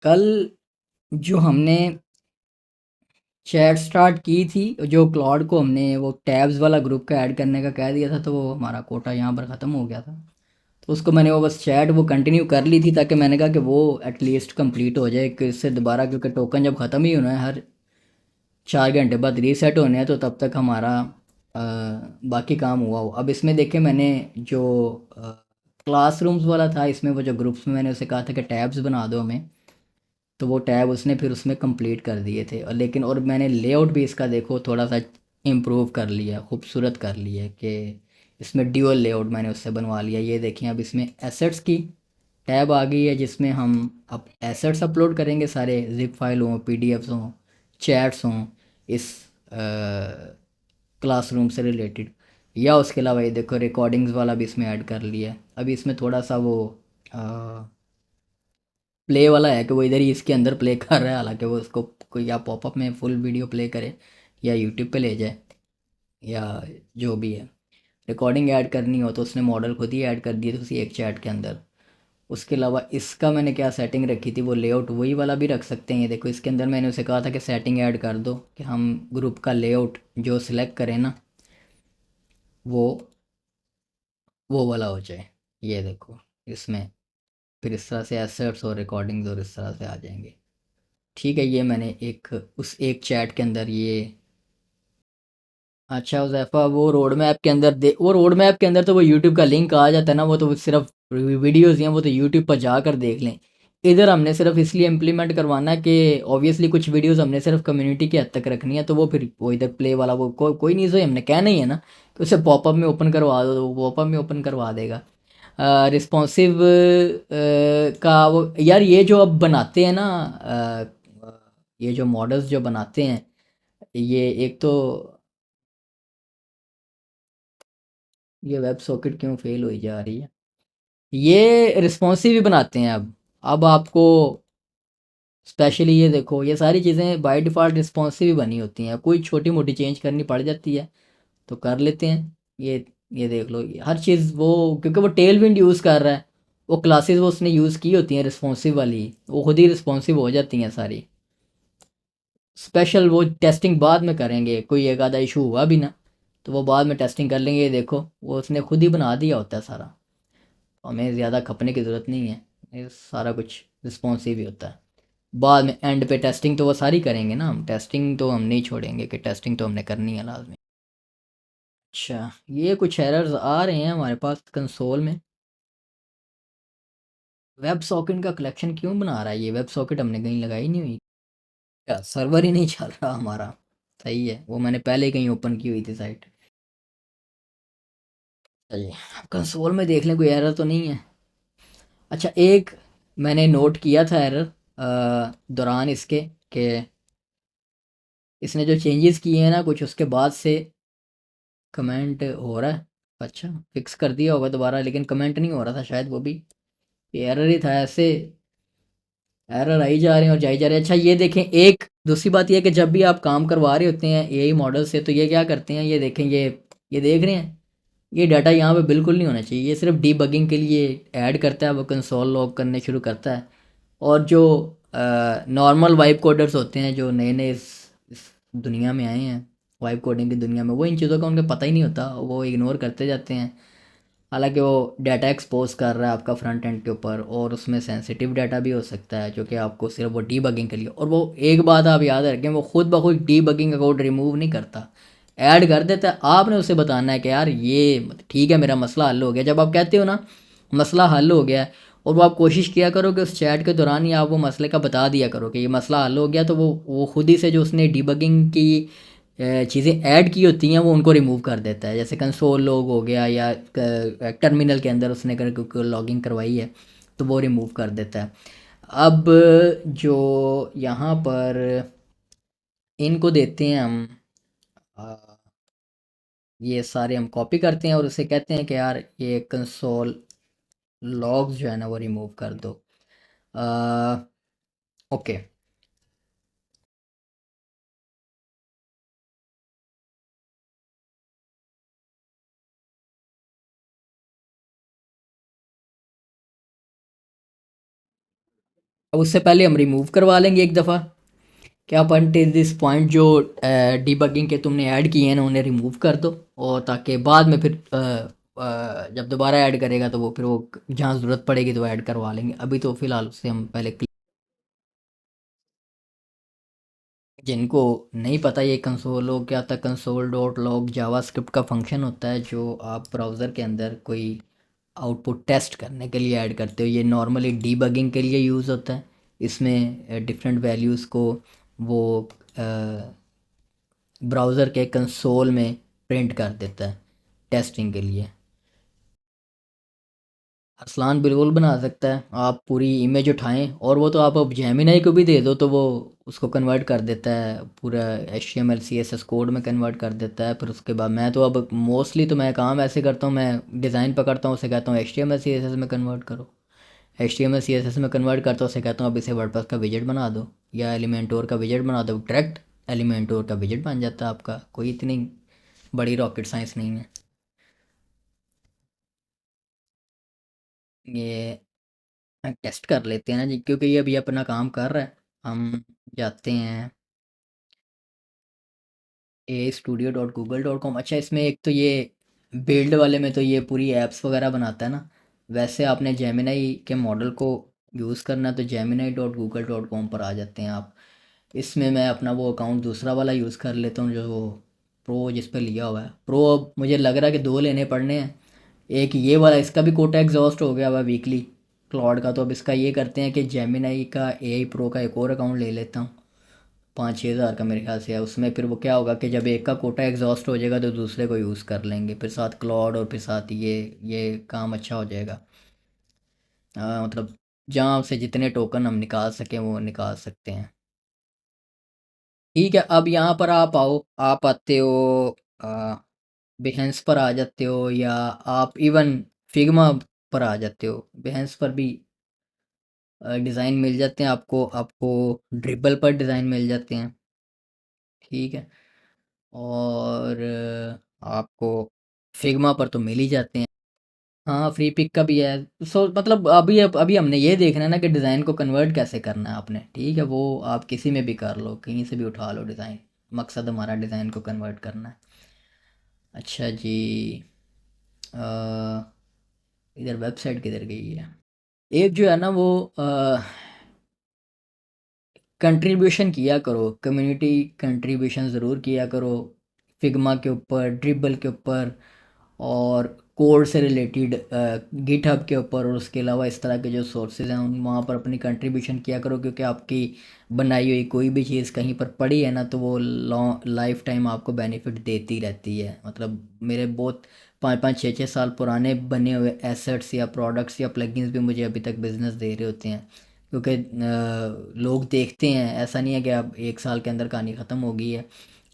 कल जो हमने चैट स्टार्ट की थी, जो क्लाउड को हमने वो टैब्स वाला ग्रुप का ऐड करने का कह दिया था, तो वो हमारा कोटा यहाँ पर ख़त्म हो गया था। तो उसको मैंने वो बस चैट वो कंटिन्यू कर ली थी, ताकि मैंने कहा कि वो एटलीस्ट कंप्लीट हो जाए कि इससे दोबारा, क्योंकि टोकन जब ख़त्म ही होना है, हर 4 घंटे बाद रीसेट होने हैं, तो तब तक हमारा बाकी काम हुआ हो। अब इसमें देखें, मैंने जो क्लासरूम्स वाला था, इसमें वो जो ग्रुप्स में मैंने उसे कहा था कि टैब्स बना दो हमें, तो वो टैब उसने फिर उसमें कंप्लीट कर दिए थे। और लेकिन और मैंने लेआउट भी इसका देखो थोड़ा सा इम्प्रूव कर लिया, खूबसूरत कर लिया, कि इसमें ड्यूअल लेआउट मैंने उससे बनवा लिया। ये देखें, अब इसमें एसेट्स की टैब आ गई है, जिसमें हम अब एसेट्स अपलोड करेंगे, सारे जिप फाइल हों, पीडीएफ्स हों, चैट्स हों, इस क्लासरूम से रिलेटेड। या उसके अलावा ये देखो, रिकॉर्डिंग्स वाला भी इसमें ऐड कर लिया है। अभी इसमें थोड़ा सा वो प्ले वाला है कि वो इधर ही इसके अंदर प्ले कर रहा है, हालांकि वो उसको कोई या पॉपअप में फुल वीडियो प्ले करे, या यूट्यूब पे ले जाए, या जो भी है। रिकॉर्डिंग ऐड करनी हो तो उसने मॉडल खुद ही ऐड कर दिए थे उसी एक चैट के अंदर। उसके अलावा इसका मैंने क्या सेटिंग रखी थी, वो लेआउट वही वाला भी रख सकते हैं। ये देखो, इसके अंदर मैंने उसे कहा था कि सेटिंग ऐड कर दो कि हम ग्रुप का लेआउट जो सिलेक्ट करें ना, वो वो वाला हो जाए। ये देखो, इसमें फिर इस तरह से एसेट्स और रिकॉर्डिंग्स और इस तरह से आ जाएंगे। ठीक है, ये मैंने एक उस एक चैट के अंदर ये। अच्छा उज़ैफ़ा, वो रोड मैप के अंदर तो वो यूट्यूब का लिंक आ जाता है ना, वो तो सिर्फ वीडियोज़ हैं, वो तो यूट्यूब पर जाकर देख लें। इधर हमने सिर्फ इसलिए इम्प्लीमेंट करवाना है कि ऑब्वियसली कुछ वीडियोज़ हमने सिर्फ कम्युनिटी के हद तक रखनी है, तो वो फिर वो इधर प्ले वाला वो कोई नहीं, सो हमने कहना ही है ना कि उसे पॉपअप में ओपन करवा दो, तो वो पॉपअप में ओपन करवा देगा। रिस्पॉन्सिव का वो यार, ये जो अब बनाते हैं ना, ये जो मॉडल्स जो बनाते हैं, ये एक तो ये वेब सॉकेट क्यों फेल हुई जा रही है। ये रिस्पॉन्सिव भी बनाते हैं अब आपको स्पेशली ये देखो, ये सारी चीज़ें बाय डिफ़ॉल्ट रिस्पॉन्सिव ही बनी होती हैं, कोई छोटी मोटी चेंज करनी पड़ जाती है तो कर लेते हैं। ये देख लो, ये हर चीज़ वो, क्योंकि वो टेल विंड यूज़ कर रहा है, वो क्लासेस वो उसने यूज़ की होती हैं रिस्पॉन्सिव वाली, वो खुद ही रिस्पॉन्सिव हो जाती हैं सारी। स्पेशल वो टेस्टिंग बाद में करेंगे, कोई एक आधा इशू हुआ भी ना, तो वो बाद में टेस्टिंग कर लेंगे। ये देखो, वो उसने खुद ही बना दिया होता है सारा, हमें ज़्यादा खपने की ज़रूरत नहीं है। ये सारा कुछ रिस्पॉन्सिव ही होता है। बाद में एंड पे टेस्टिंग तो वो सारी करेंगे ना, हम टेस्टिंग तो हम नहीं छोड़ेंगे, कि टेस्टिंग तो हमने करनी है लाजमी। अच्छा, ये कुछ एरर्स आ रहे हैं हमारे पास कंसोल में। वेब सॉकेट का कलेक्शन क्यों बना रहा है ये, वेब सॉकेट हमने कहीं लगाई नहीं हुई क्या, सर्वर ही नहीं चल रहा हमारा। सही है, वो मैंने पहले ही कहीं ओपन की हुई थी साइट। चलिए, अब कंसोल में देख लें कोई एरर तो नहीं है। अच्छा, एक मैंने नोट किया था एरर दौरान इसके, कि इसने जो चेंजेस किए हैं ना कुछ, उसके बाद से कमेंट हो रहा है। अच्छा, फिक्स कर दिया होगा दोबारा, लेकिन कमेंट नहीं हो रहा था शायद, वो भी ये एरर ही था ऐसे। एरर आई जा रहे हैं और जाई जा रहे हैं। अच्छा, ये देखें, एक दूसरी बात ये है कि जब भी आप काम करवा रहे होते हैं एआई मॉडल से, तो ये क्या करते हैं, ये देखें, ये देख रहे हैं, ये डाटा यहाँ पे बिल्कुल नहीं होना चाहिए। ये सिर्फ डीबगिंग के लिए ऐड करता है, वो कंसोल लॉग करने शुरू करता है। और जो नॉर्मल वाइब कोडर्स होते हैं, जो नए नए इस दुनिया में आए हैं, वाइब कोडिंग की दुनिया में, वो इन चीज़ों का उनको पता ही नहीं होता, वो इग्नोर करते जाते हैं। हालांकि वो डाटा एक्सपोज कर रहा है आपका फ्रंट एंड के ऊपर, और उसमें सेंसिटिव डाटा भी हो सकता है, जो कि आपको सिर्फ वो डीबगिंग के लिए। और वो एक बात आप याद रखें, वो खुद ब खुद डीबगिंग का कोड रिमूव नहीं करता, ऐड कर देता है। आपने उसे बताना है कि यार ये ठीक है, मेरा मसला हल हो गया। जब आप कहते हो ना मसला हल हो गया है, और वो आप कोशिश किया करो कि उस चैट के दौरान ही आप वो मसले का बता दिया करो कि ये मसला हल हो गया, तो वो खुद ही से जो उसने डीबगिंग की चीज़ें ऐड की होती हैं, वो उनको रिमूव कर देता है। जैसे कंसोल लॉग हो गया, या टर्मिनल के अंदर उसने अगर लॉगिंग करवाई है, तो वो रिमूव कर देता है। अब जो यहाँ पर इनको देते हैं हम, अ, ये सारे हम कॉपी करते हैं और उसे कहते हैं कि यार ये कंसोल लॉग्स जो है ना वो रिमूव कर दो। ओके। अब उससे पहले हम रिमूव करवा लेंगे एक दफ़ा। क्या पॉइंट इज दिस पॉइंट जो डीबगिंग के तुमने ऐड किए हैं ना उन्हें रिमूव कर दो, और ताकि बाद में फिर जब दोबारा ऐड करेगा तो वो फिर वो जहाँ ज़रूरत पड़ेगी तो ऐड करवा लेंगे। अभी तो फ़िलहाल उससे हम पहले जिनको नहीं पता ये कंसोल हो क्या था, कंसोल डॉट लॉग जावास्क्रिप्ट का फंक्शन होता है जो आप ब्राउज़र के अंदर कोई आउटपुट टेस्ट करने के लिए ऐड करते हो। ये नॉर्मली डीबगिंग के लिए यूज़ होता है। इसमें डिफरेंट वैल्यूज़ को वो ब्राउज़र के कंसोल में प्रिंट कर देता है टेस्टिंग के लिए। अरसलान बिल्कुल बना सकता है। आप पूरी इमेज उठाएं और वो तो आप अब जेमिनाई को भी दे दो तो वो उसको कन्वर्ट कर देता है, पूरा HTML CSS कोड में कन्वर्ट कर देता है। फिर उसके बाद मैं तो अब मोस्टली तो मैं काम ऐसे करता हूँ, मैं डिज़ाइन पकड़ता हूँ, उसे कहता हूँ HTML CSS में कन्वर्ट करो। HTML CSS में कन्वर्ट करता हूँ, उसे कहता हूँ अब इसे वर्डप्रेस का विजेट बना दो या एलिमेंटोर का विजेट बना दो। डायरेक्ट एलिमेंटोर का विजेट बन जाता है आपका। कोई इतनी बड़ी रॉकेट साइंस नहीं है ये। टेस्ट कर लेते हैं ना जी, क्योंकि ये अभी अपना काम कर रहा है। हम जाते हैं a studio.google.com। अच्छा, इसमें एक तो ये बिल्ड वाले में तो ये पूरी ऐप्स वगैरह बनाता है ना। वैसे आपने जेमिनाई के मॉडल को यूज़ करना है तो gemini.google.com पर आ जाते हैं आप। इसमें मैं अपना वो अकाउंट दूसरा वाला यूज़ कर लेता हूँ जो प्रो जिस पे लिया हुआ है। प्रो अब मुझे लग रहा है कि दो लेने पड़ने हैं। एक ये वाला, इसका भी कोटा एग्जॉस्ट हो गया हुआ वीकली क्लॉड का, तो अब इसका ये करते हैं कि जेमिनाई का AI प्रो का एक और अकाउंट ले लेता हूँ। 5-6 हज़ार का मेरे ख्याल से है उसमें। फिर वो क्या होगा कि जब एक का कोटा एग्जॉस्ट हो जाएगा तो दूसरे को यूज़ कर लेंगे, फिर साथ क्लॉड और फिर साथ ये काम अच्छा हो जाएगा। मतलब जहाँ से जितने टोकन हम निकाल सकें वो निकाल सकते हैं। ठीक है, अब यहाँ पर आप आओ। आप आते हो बिहेंस पर आ जाते हो, या आप इवन फिग्मा पर आ जाते हो। बिहेंस पर भी डिज़ाइन मिल जाते हैं आपको। आपको ड्रिबल पर डिज़ाइन मिल जाते हैं। ठीक है, और आपको फिग्मा पर तो मिल ही जाते हैं। हाँ, फ्री पिक का भी है। सो मतलब अभी हमने ये देखना है ना कि डिज़ाइन को कन्वर्ट कैसे करना है आपने। ठीक है, वो आप किसी में भी कर लो, कहीं से भी उठा लो डिज़ाइन। मकसद हमारा डिज़ाइन को कन्वर्ट करना है। अच्छा जी, अ, इधर वेबसाइट किधर गई है। एक जो है ना वो कंट्रीब्यूशन किया करो, कम्युनिटी कंट्रीब्यूशन ज़रूर किया करो फिग्मा के ऊपर, ड्रिबल के ऊपर, और कोड से रिलेटेड गिटहब के ऊपर। और उसके अलावा इस तरह के जो सोर्सेज हैं उन वहाँ पर अपनी कंट्रीब्यूशन किया करो, क्योंकि आपकी बनाई हुई कोई भी चीज़ कहीं पर पड़ी है ना तो वो लॉन्ग लाइफ टाइम आपको बेनिफिट देती रहती है। मतलब मेरे बहुत 5-5 6-6 साल पुराने बने हुए एसेट्स या प्रोडक्ट्स या प्लगइन्स भी मुझे अभी तक बिजनेस दे रहे होते हैं, क्योंकि लोग देखते हैं। ऐसा नहीं है कि अब 1 साल के अंदर कहानी ख़त्म हो गई है।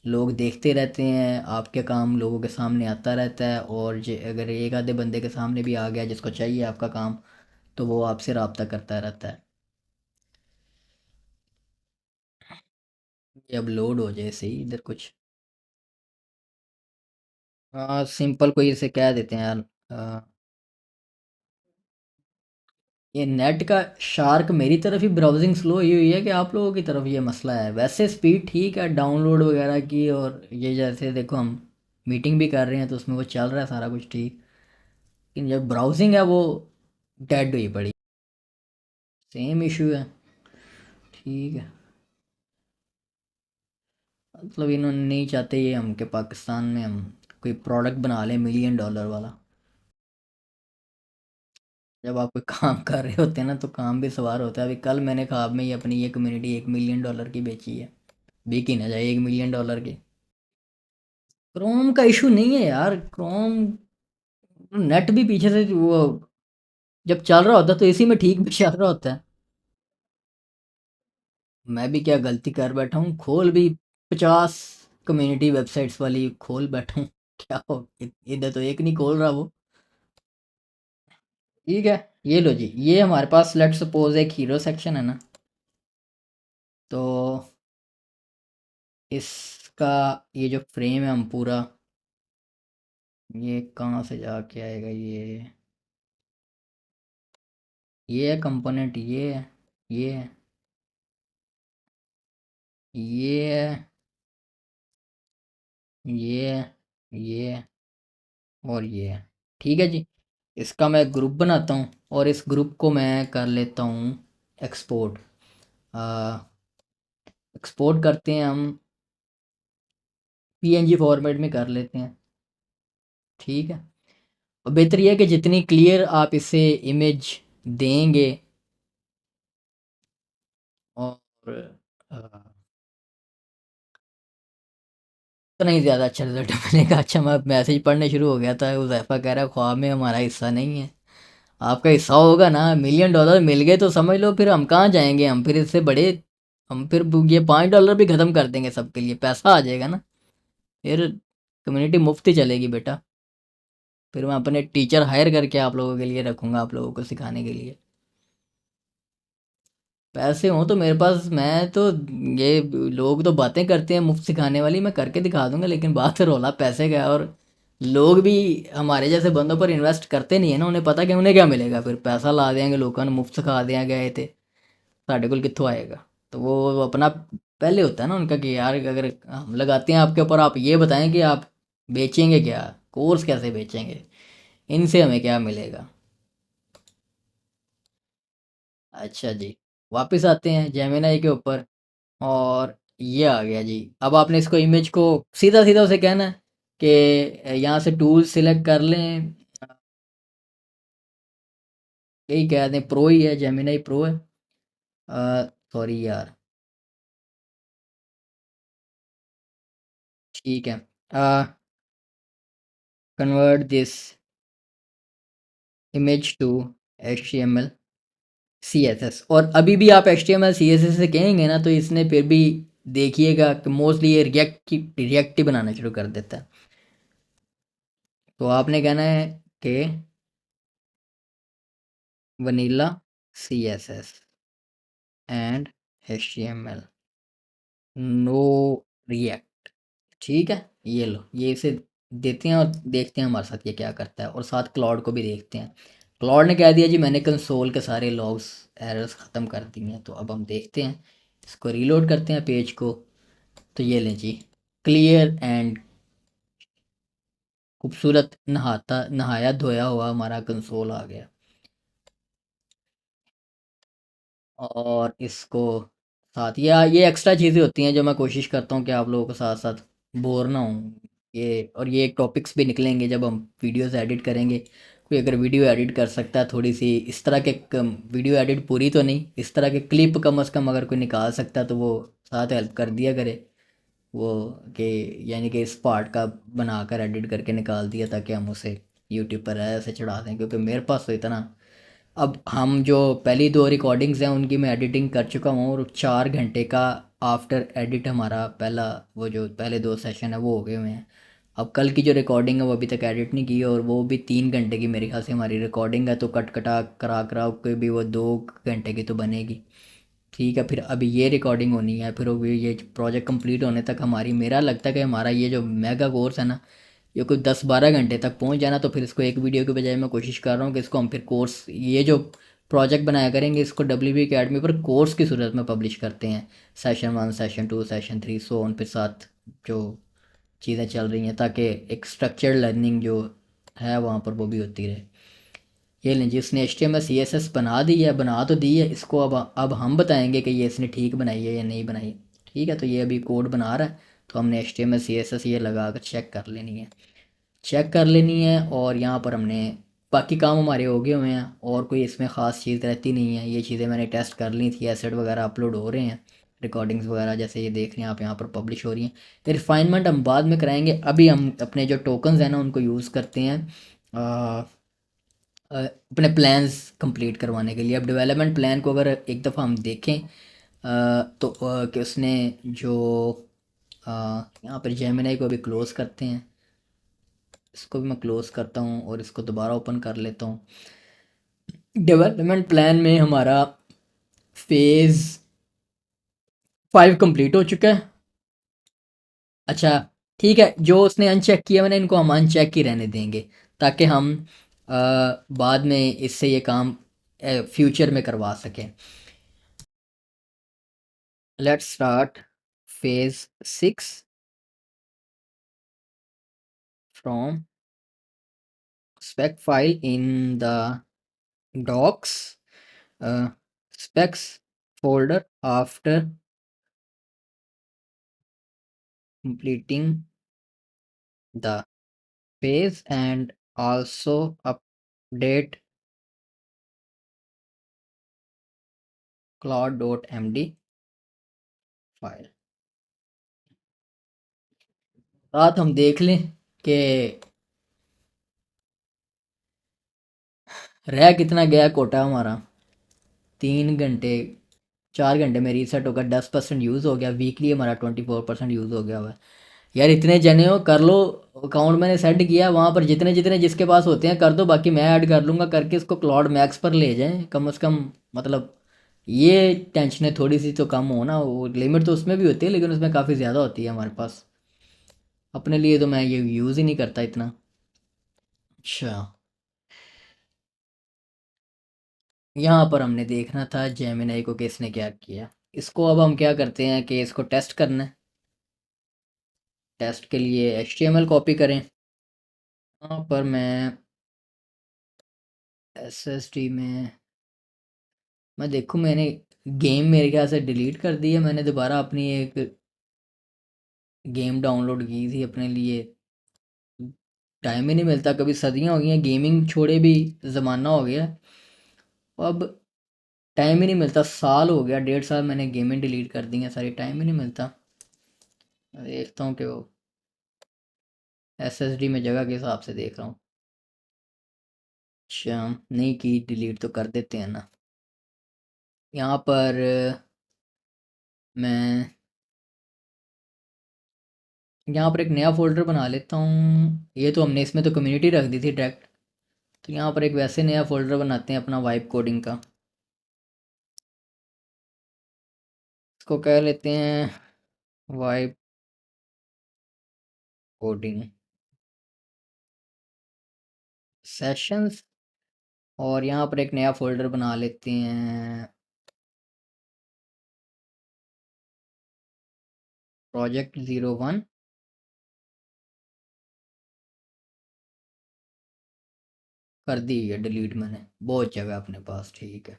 लोग देखते रहते हैं, आपके काम लोगों के सामने आता रहता है, और अगर एक आधे बंदे के सामने भी आ गया जिसको चाहिए आपका काम तो वो आपसे रब्ता करता रहता है। ये अब लोड हो जाए सही इधर कुछ। हाँ, सिंपल कोई इसे कह देते हैं यार। ये नेट का शार्क मेरी तरफ ही ब्राउजिंग स्लो हुई हुई है कि आप लोगों की तरफ ये मसला है। वैसे स्पीड ठीक है डाउनलोड वगैरह की, और ये जैसे देखो हम मीटिंग भी कर रहे हैं तो उसमें वो चल रहा है सारा कुछ ठीक। लेकिन जब ब्राउजिंग है वो डेड हुई पड़ी। सेम इशू है। ठीक है, मतलब इन्होंने नहीं चाहते ये हम के पाकिस्तान में हम कोई प्रोडक्ट बना लें $1 मिलियन वाला। जब आप कोई काम कर रहे होते हैं ना तो काम भी सवार होता है। अभी कल मैंने ख्वाब में ही अपनी ये कम्युनिटी $1 मिलियन की बेची है। बिकी ना जाए $1 मिलियन की। क्रोम का इशू नहीं है यार। क्रोम नेट भी पीछे से वो जब चल रहा होता है तो इसी में ठीक भी चल रहा होता है। मैं भी क्या गलती कर बैठा हूँ, खोल भी 50 कम्युनिटी वेबसाइट्स वाली खोल बैठा हूँ। क्या हो, इधर तो एक नहीं खोल रहा वो। ठीक है, ये लो जी, ये हमारे पास लेट सपोज एक हीरो सेक्शन है ना, तो इसका ये जो फ्रेम है हम पूरा, ये कहाँ से जाके आएगा ये है कंपोनेंट, ये है। ये है, ये है, ये है, ये है, और ये है। ठीक है जी। इसका मैं ग्रुप बनाता हूँ और इस ग्रुप को मैं कर लेता हूँ एक्सपोर्ट। एक्सपोर्ट करते हैं हम, पीएनजी फॉर्मेट में कर लेते हैं। ठीक है। और बेहतर यह है कि जितनी क्लियर आप इसे इमेज देंगे और उतना ही ज़्यादा अच्छा रिजल्ट मिलेगा। अच्छा, मैं मैसेज पढ़ने शुरू हो गया था, हुज़ैफ़ा कह रहा है ख्वाब में हमारा हिस्सा नहीं है। आपका हिस्सा होगा ना, $1,000,000 मिल गए तो समझ लो फिर हम कहाँ जाएंगे, हम फिर इससे बड़े, हम फिर ये $5 भी ख़त्म कर देंगे सबके लिए, पैसा आ जाएगा ना। फिर कम्युनिटी मुफ्त ही चलेगी बेटा। फिर मैं अपने टीचर हायर करके आप लोगों के लिए रखूँगा, आप लोगों को सिखाने के लिए। पैसे हों तो मेरे पास, मैं तो, ये लोग तो बातें करते हैं मुफ्त सिखाने वाली, मैं करके दिखा दूंगा, लेकिन बात तो रौला पैसे का है। और लोग भी हमारे जैसे बंदों पर इन्वेस्ट करते नहीं है ना, उन्हें पता कि उन्हें क्या मिलेगा, फिर पैसा ला देंगे लोगों ने, मुफ्त सिखा दिया गए थे, साढ़े को कित्थों आएगा। तो वो अपना पहले होता है ना उनका कि यार अगर हम लगाते हैं आपके ऊपर, आप ये बताएं कि आप बेचेंगे क्या, कोर्स कैसे बेचेंगे, इनसे हमें क्या मिलेगा। अच्छा जी, वापस आते हैं जेमिनाई के ऊपर, और ये आ गया जी। अब आपने इसको इमेज को सीधा सीधा उसे कहना है कि यहाँ से टूल सिलेक्ट कर लें, यही कह दें प्रो ही है, जेमिनाई प्रो है। सॉरी यार। ठीक है। Convert this image to HTML CSS, और अभी भी आप HTML CSS से कहेंगे ना तो इसने फिर भी देखिएगा कि मोस्टली ये रिएक्ट ही बनाना शुरू कर देता है। तो आपने कहना है कि vanilla CSS and HTML, no react. ठीक है। ये लो, ये इसे देते हैं और देखते हैं हमारे साथ ये क्या करता है, और साथ क्लाउड को भी देखते हैं। क्लाउड ने कह दिया जी मैंने कंसोल के सारे लॉग्स एरर्स ख़त्म कर दिए हैं। तो अब हम देखते हैं, इसको रीलोड करते हैं पेज को। तो ये लें जी, क्लियर एंड खूबसूरत नहाता नहाया धोया हुआ हमारा कंसोल आ गया। और इसको साथ, या ये एक्स्ट्रा चीज़ें होती हैं जो मैं कोशिश करता हूँ कि आप लोगों के साथ साथ बोर ना हूँ। ये और ये टॉपिक्स भी निकलेंगे जब हम वीडियोस एडिट करेंगे। कोई अगर वीडियो एडिट कर सकता है थोड़ी सी इस तरह के, वीडियो एडिट पूरी तो नहीं, इस तरह के क्लिप कम अज़ कम अगर कोई निकाल सकता है तो वो साथ हेल्प कर दिया करे। वो कि यानी कि इस पार्ट का बना कर एडिट करके निकाल दिया ताकि हम उसे यूट्यूब पर ऐसे चढ़ा दें, क्योंकि मेरे पास तो इतना, अब हम जो पहली दो रिकॉर्डिंग्स हैं उनकी मैं एडिटिंग कर चुका हूँ, और 4 घंटे का आफ्टर एडिट हमारा पहला, वो जो पहले दो सेशन है वो हो गए हुए हैं। अब कल की जो रिकॉर्डिंग है वो अभी तक एडिट नहीं की है, और वो भी 3 घंटे की मेरे ख्याल से हमारी रिकॉर्डिंग है, तो कट कटा करा करा के भी वो 2 घंटे की तो बनेगी। ठीक है। फिर अभी ये रिकॉर्डिंग होनी है, फिर वो ये प्रोजेक्ट कंप्लीट होने तक हमारी, मेरा लगता है कि हमारा ये जो मेगा कोर्स है ना, ये कोई 10-12 घंटे तक पहुंच जाना। तो फिर इसको एक वीडियो के बजाय मैं कोशिश कर रहा हूँ कि इसको हम फिर कोर्स, ये जो प्रोजेक्ट बनाया करेंगे इसको WP अकेडमी पर कोर्स की सूरत में पब्लिश करते हैं। Session 1, session 2, session 3, so on, फिर साथ जो चीज़ें चल रही हैं, ताकि एक स्ट्रक्चर्ड लर्निंग जो है वहाँ पर वो भी होती रहे। ये लें जी, इसने HTML CSS बना दी है, बना तो दी है। इसको अब हम बताएंगे कि ये इसने ठीक बनाई है या नहीं बनाई। ठीक है। तो ये अभी कोड बना रहा है, तो हमने HTML CSS ये लगा कर चेक कर लेनी है, चेक कर लेनी है। और यहाँ पर हमने बाकी काम हमारे हो गए हुए हैं, और कोई इसमें ख़ास चीज़ रहती नहीं है। ये चीज़ें मैंने टेस्ट कर ली थी, एसेट वगैरह अपलोड हो रहे हैं, रिकॉर्डिंग्स वगैरह जैसे ये देख रहे हैं आप यहाँ पर पब्लिश हो रही हैं। ये रिफाइनमेंट हम बाद में कराएंगे, अभी हम अपने जो टोकन्स हैं ना उनको यूज़ करते हैं अपने प्लान्स कंप्लीट करवाने के लिए। अब डेवलपमेंट प्लान को अगर एक दफ़ा हम देखें तो कि उसने जो यहाँ पर जेमिनाई को भी क्लोज़ करते हैं, इसको भी मैं क्लोज़ करता हूँ और इसको दोबारा ओपन कर लेता हूँ। डेवलपमेंट प्लान में हमारा फेज़ 5 कंप्लीट हो चुका है। अच्छा, ठीक है। जो उसने अनचेक किया मैंने, इनको हम अनचेक ही रहने देंगे, ताकि हम बाद में इससे ये काम फ्यूचर में करवा सकें। Let's start phase 6 from spec file in the docs specs folder after completing the phase, and also update cloud.md file. रात हम देख लें कि रह कितना गया कोटा हमारा। 3 घंटे 4 घंटे में रीसेट होगा, 10% यूज़ हो गया। वीकली हमारा 24% यूज़ हो गया हुआ है। यार इतने जने हो कर लो, अकाउंट मैंने सेट किया वहाँ पर, जितने जितने जिसके पास होते हैं कर दो, बाकी मैं ऐड कर लूँगा। करके इसको क्लाउड मैक्स पर ले जाएं कम से कम। मतलब ये टेंशनें थोड़ी सी तो कम हो ना। वो लिमिट तो उसमें भी होती है, लेकिन उसमें काफ़ी ज़्यादा होती है हमारे पास। अपने लिए तो मैं ये यूज़ ही नहीं करता इतना। अच्छा, यहाँ पर हमने देखना था जेमिनाई को किसने क्या किया। इसको अब हम क्या करते हैं कि इसको टेस्ट करना है। टेस्ट के लिए HTML कॉपी करें। यहाँ पर मैं SSD में मैं देखूँ, मैंने गेम मेरे ख्याल से डिलीट कर दी है। मैंने दोबारा अपनी एक गेम डाउनलोड की थी अपने लिए। टाइम ही नहीं मिलता, कभी सदियाँ हो गई हैं गेमिंग छोड़े भी, ज़माना हो गया। अब टाइम ही नहीं मिलता। साल हो गया, 1.5 साल मैंने गेमें डिलीट कर दी हैं सारी। टाइम ही नहीं मिलता। देखता हूँ कि वो SSD में जगह के हिसाब से देख रहा हूँ। अच्छा, नहीं की डिलीट तो कर देते हैं ना। यहाँ पर मैं यहाँ पर एक नया फ़ोल्डर बना लेता हूँ। ये तो हमने इसमें तो कम्युनिटी रख दी थी डायरेक्ट। तो यहाँ पर एक वैसे नया फ़ोल्डर बनाते हैं अपना वाइब कोडिंग का। इसको कह लेते हैं वाइब कोडिंग सेशंस। और यहाँ पर एक नया फ़ोल्डर बना लेते हैं project01। कर दी है डिलीट मैंने, बहुत जगह अपने पास। ठीक है।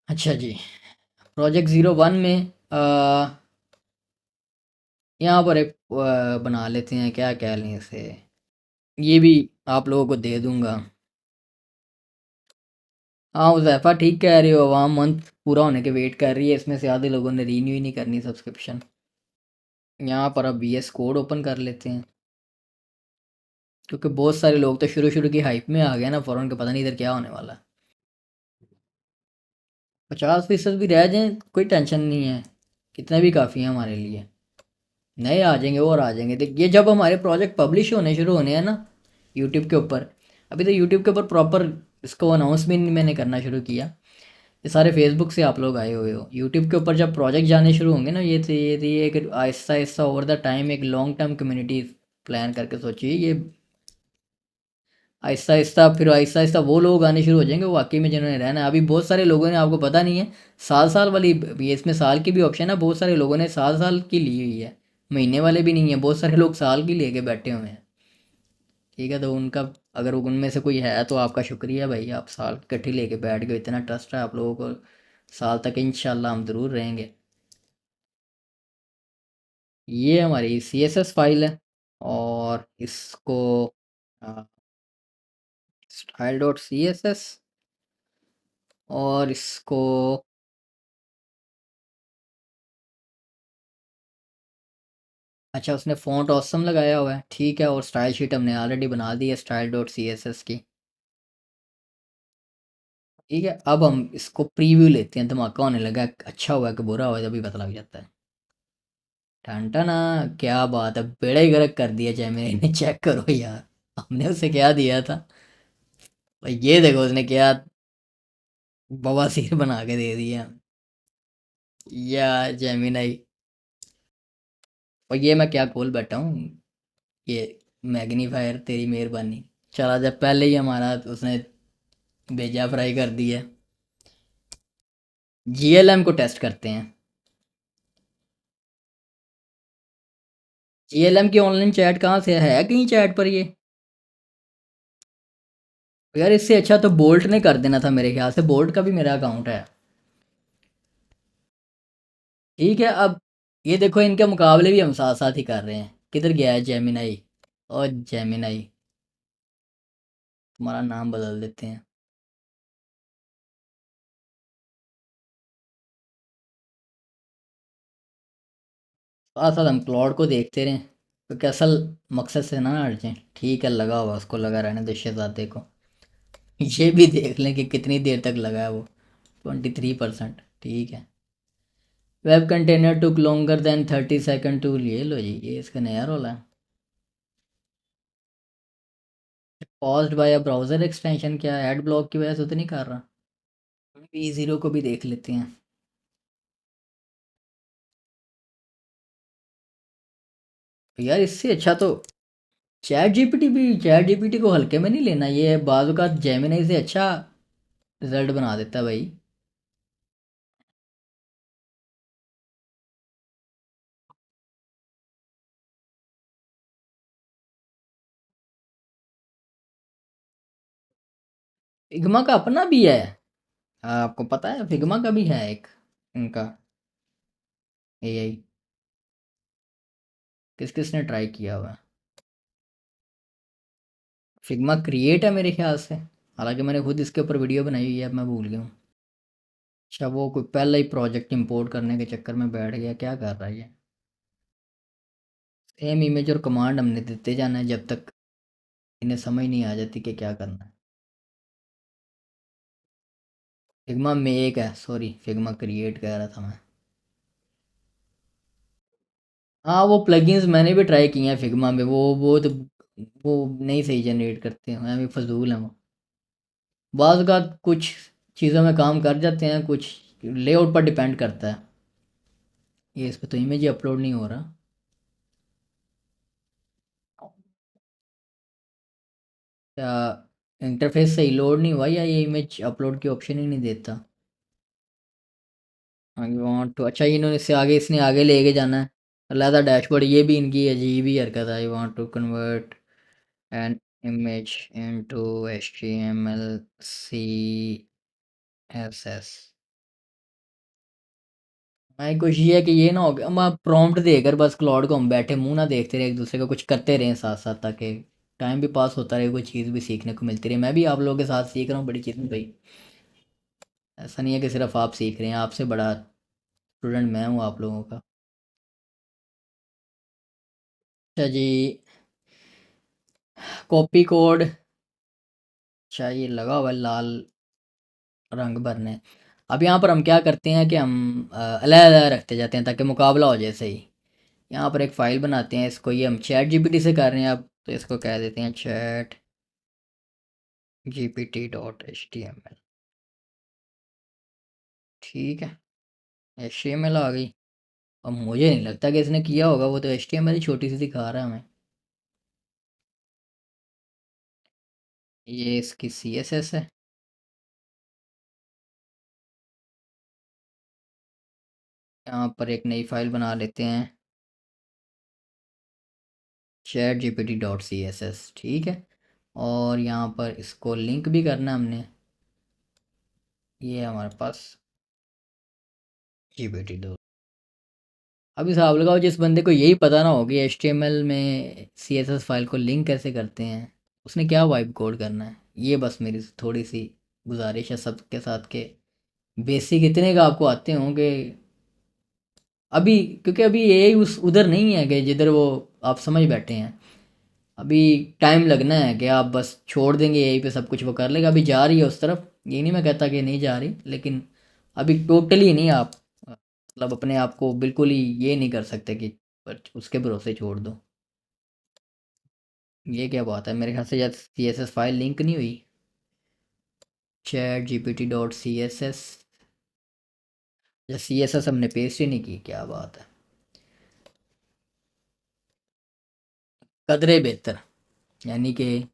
अच्छा जी, project01 में यहाँ पर एक बना लेते हैं, क्या कह लें इसे। ये भी आप लोगों को दे दूंगा। हाँ उज़ैफ़ा ठीक कह रहे हो, आवाम मंथ पूरा होने के वेट कर रही है। इसमें से आधे लोगों ने रीन्यू ही नहीं करनी सब्सक्रिप्शन। यहाँ पर अब VS कोड ओपन कर लेते हैं, क्योंकि बहुत सारे लोग तो शुरू शुरू की हाइप में आ गए ना, फ़ौरन के पता नहीं इधर क्या होने वाला है। 50% भी रह जाएं कोई टेंशन नहीं है, कितने भी काफ़ी हैं हमारे लिए। नए आ जाएंगे और आ जाएंगे। देख, ये जब हमारे प्रोजेक्ट पब्लिश होने शुरू होने हैं ना यूट्यूब के ऊपर। अभी तो यूट्यूब के ऊपर प्रॉपर इसको अनाउंसमेंट मैंने करना शुरू किया। ये सारे फेसबुक से आप लोग आए हुए हो। यूट्यूब के ऊपर जब प्रोजेक्ट जाने शुरू होंगे ना, ये एक Aahista Aahista over the time एक लॉन्ग टर्म कम्युनिटी प्लान करके सोचिए। ये आहिस्ता आहिस्ता, फिर आहिस्ता आहिस्ता वो लोग आने शुरू हो जाएंगे वो वाकई में जिन्होंने रहना है। अभी बहुत सारे लोगों ने, आपको पता नहीं है, साल साल वाली, ये इसमें साल की भी ऑप्शन है। बहुत सारे लोगों ने साल साल की ली हुई है, महीने वाले भी नहीं है। बहुत सारे लोग साल की लेके बैठे हुए हैं। ठीक है, तो उनका, अगर उनमें से कोई है तो आपका शुक्रिया भाई, आप साल इकट्ठी लेके बैठ गए। इतना ट्रस्ट है आप लोगों को। साल तक इंशाल्लाह हम ज़रूर रहेंगे। ये हमारी CSS फाइल है, और इसको style.css, और इसको अच्छा, उसने फ़ॉन्ट ऑसम लगाया हुआ है, ठीक है। और स्टाइल शीट हमने ऑलरेडी बना दी है style.css की। ठीक है, अब हम इसको प्रीव्यू लेते हैं। धमाका होने लगा है, अच्छा हुआ कि बुरा हुआ जब भी पता लग जाता है। टंटा क्या बात है, बेड़ा ही गर्क कर दिया जैमिनी ने। चेक करो यार, हमने उसे क्या दिया था भाई। ये देखो उसने क्या बवासीर बना के दे दिया यार जैमिनी। और ये मैं क्या खोल बैठा हूँ, ये मैग्नीफायर तेरी मेहरबानी। चला, जब पहले ही हमारा उसने भेजा फ्राई कर दिया। जीएलएम को टेस्ट करते हैं। जीएलएम की ऑनलाइन चैट कहाँ से है कहीं चैट पर ये? यार इससे अच्छा तो बोल्ट ने कर देना था, मेरे ख्याल से बोल्ट का भी मेरा अकाउंट है। ठीक है, अब ये देखो इनके मुकाबले भी हम साथ साथ ही कर रहे हैं। किधर गया है जेमिनाई? और जेमिनाई, तुम्हारा नाम बदल देते हैं। साथ साथ हम क्लाउड को देखते रहें, क्योंकि असल मकसद से ना हट जाए। ठीक है, लगा हुआ उसको लगा रहने दो शहजादे को। ये भी देख लें कि कितनी देर तक लगा है वो। 23%, ठीक है। Web container took longer than 30 second to, ये लो जी, ये इसका नया रोल है। Paused by a browser extension, क्या एड ब्लॉक की वजह से तो नहीं कर रहा? P0 को भी देख लेते हैं। यार इससे अच्छा तो चैट जीपीटी को हल्के में नहीं लेना, ये बाजू का जेमिनी से अच्छा रिजल्ट बना देता है भाई। फिग्मा का अपना भी है। आपको पता है फिग्मा का भी है एक इनका एआई? किस किस ने ट्राई किया हुआ है? फिग्मा क्रिएट है मेरे ख्याल से, हालांकि मैंने खुद इसके ऊपर वीडियो बनाई हुई है, अब मैं भूल गया हूँ। अच्छा, वो कोई पहला ही प्रोजेक्ट इंपोर्ट करने के चक्कर में बैठ गया, क्या कर रहा है ये? सेम इमेज और कमांड हमने देते जाना है जब तक इन्हें समझ नहीं आ जाती कि क्या करना है। फिग्मा मेक है, सॉरी फिग्मा क्रिएट कह रहा था मैं। हाँ, वो प्लगइन्स मैंने भी ट्राई किए हैं फिग्मा में, वो तो वो नहीं सही जनरेट करते हैं, हमें फजूल हैं वो। बाज़ का कुछ चीज़ों में काम कर जाते हैं, कुछ लेआउट पर डिपेंड करता है। ये इस पे तो इमेज ही अपलोड नहीं हो रहा। क्या इंटरफेस सही लोड नहीं हुआ, या ये इमेज अपलोड की ऑप्शन ही नहीं देता? आई वांट टू, अच्छा इन्होंने इससे आगे इसने आगे लेके जाना है अलहदा डैशबोर्ड, ये भी इनकी अजीब ही हरकत है। I want to convert an image into HTML CSS। मैं कोशिश ये है कि ये ना हो गया हम प्रॉम्प्ट देकर बस क्लाउड को हम बैठे मुंह ना देखते रहे, एक दूसरे को कुछ करते रहें साथ साथ, ताकि टाइम भी पास होता रहे, कोई चीज़ भी सीखने को मिलती रहे। मैं भी आप लोगों के साथ सीख रहा हूँ बड़ी चीज़ें भाई। ऐसा नहीं है कि सिर्फ आप सीख रहे हैं, आपसे बड़ा स्टूडेंट मैं हूँ आप लोगों का। अच्छा जी, कॉपी कोड। अच्छा, ये लगा हुआ है लाल रंग भरने। अब यहाँ पर हम क्या करते हैं कि हम अलग-अलग रखते जाते हैं ताकि मुकाबला हो जाए सही। यहाँ पर एक फ़ाइल बनाते हैं, इसको ये हम चैट जीपीटी से कर रहे हैं अब, तो इसको कह देते हैं चैट GPT.html। ठीक है, HTML आ गई। अब मुझे नहीं लगता कि इसने किया होगा, वो तो HTML ही छोटी सी दिखा रहा है हमें। ये इसकी CSS है। यहाँ पर एक नई फ़ाइल बना लेते हैं, चैट GPT.css, ठीक है। और यहाँ पर इसको लिंक भी करना है हमने। ये है हमारे पास GPT 2। अब हिसाब लगाओ जिस बंदे को यही पता ना हो कि HTML में CSS फाइल को लिंक कैसे करते हैं, उसने क्या वाइब कोड करना है। ये बस मेरी थोड़ी सी गुजारिश है सबके साथ के बेसिक इतने का आपको आते होंगे अभी, क्योंकि अभी यही उस उधर नहीं है कि जिधर वो आप समझ बैठे हैं। अभी टाइम लगना है कि आप बस छोड़ देंगे यहीं पे सब कुछ वो कर लेगा, अभी जा रही है उस तरफ। ये नहीं मैं कहता कि नहीं जा रही, लेकिन अभी टोटली नहीं आप मतलब अपने आप को बिल्कुल ही ये नहीं कर सकते कि पर उसके भरोसे छोड़ दो। ये क्या बात है, मेरे ख्याल से यार CSS फाइल लिंक नहीं हुई। ChatGPT.css, या CSS हमने पेस्ट ही नहीं की, क्या बात है। कदरे बेहतर, यानी कि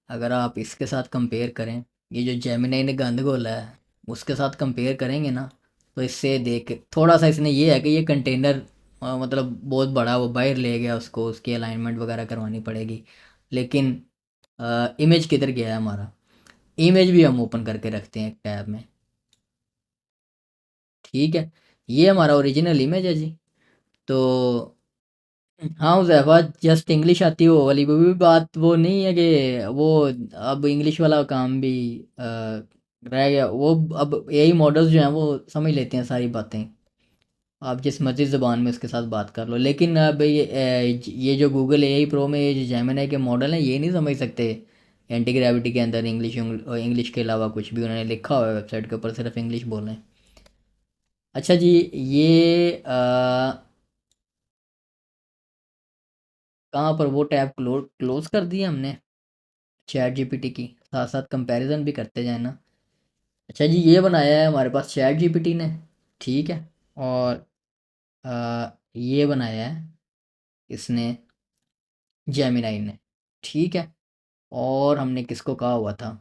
अगर आप इसके साथ कंपेयर करें, ये जो जेमिनी ने गंद घोला है, उसके साथ कंपेयर करेंगे ना, तो इससे देख के थोड़ा सा इसने ये है कि ये कंटेनर मतलब बहुत बड़ा, वो बाहर ले गया, उसको उसकी अलाइनमेंट वगैरह करवानी पड़ेगी। लेकिन इमेज किधर गया है हमारा? इमेज भी हम ओपन करके रखते हैं एक टैब में। ठीक है, ये हमारा ओरिजिनल इमेज है जी। तो हाँ उज़ैफ़ा, जस्ट इंग्लिश आती है वो वाली, वो भी बात वो नहीं है कि वो अब इंग्लिश वाला काम भी रह गया। वो अब एआई मॉडल्स जो हैं वो समझ लेते हैं सारी बातें। आप जिस मर्ज़ी ज़ुबान में उसके साथ बात कर लो, लेकिन अब ये जो गूगल एआई प्रो में ये जो जेमिनी के मॉडल हैं, ये नहीं समझ सकते एंटी ग्रेविटी के अंदर इंग्लिश इंग्लिश के अलावा कुछ भी। उन्होंने लिखा हुआ है वेबसाइट के ऊपर, सिर्फ इंग्लिश बोलें। अच्छा जी, ये कहाँ पर वो टैब क्लोज कर दी हमने चैट जीपीटी की, साथ साथ कंपैरिजन भी करते जाए ना। अच्छा जी, ये बनाया है हमारे पास चैट जीपीटी ने, ठीक है। और ये बनाया है इसने जेमिनाई ने, ठीक है। और हमने किसको कहा हुआ था?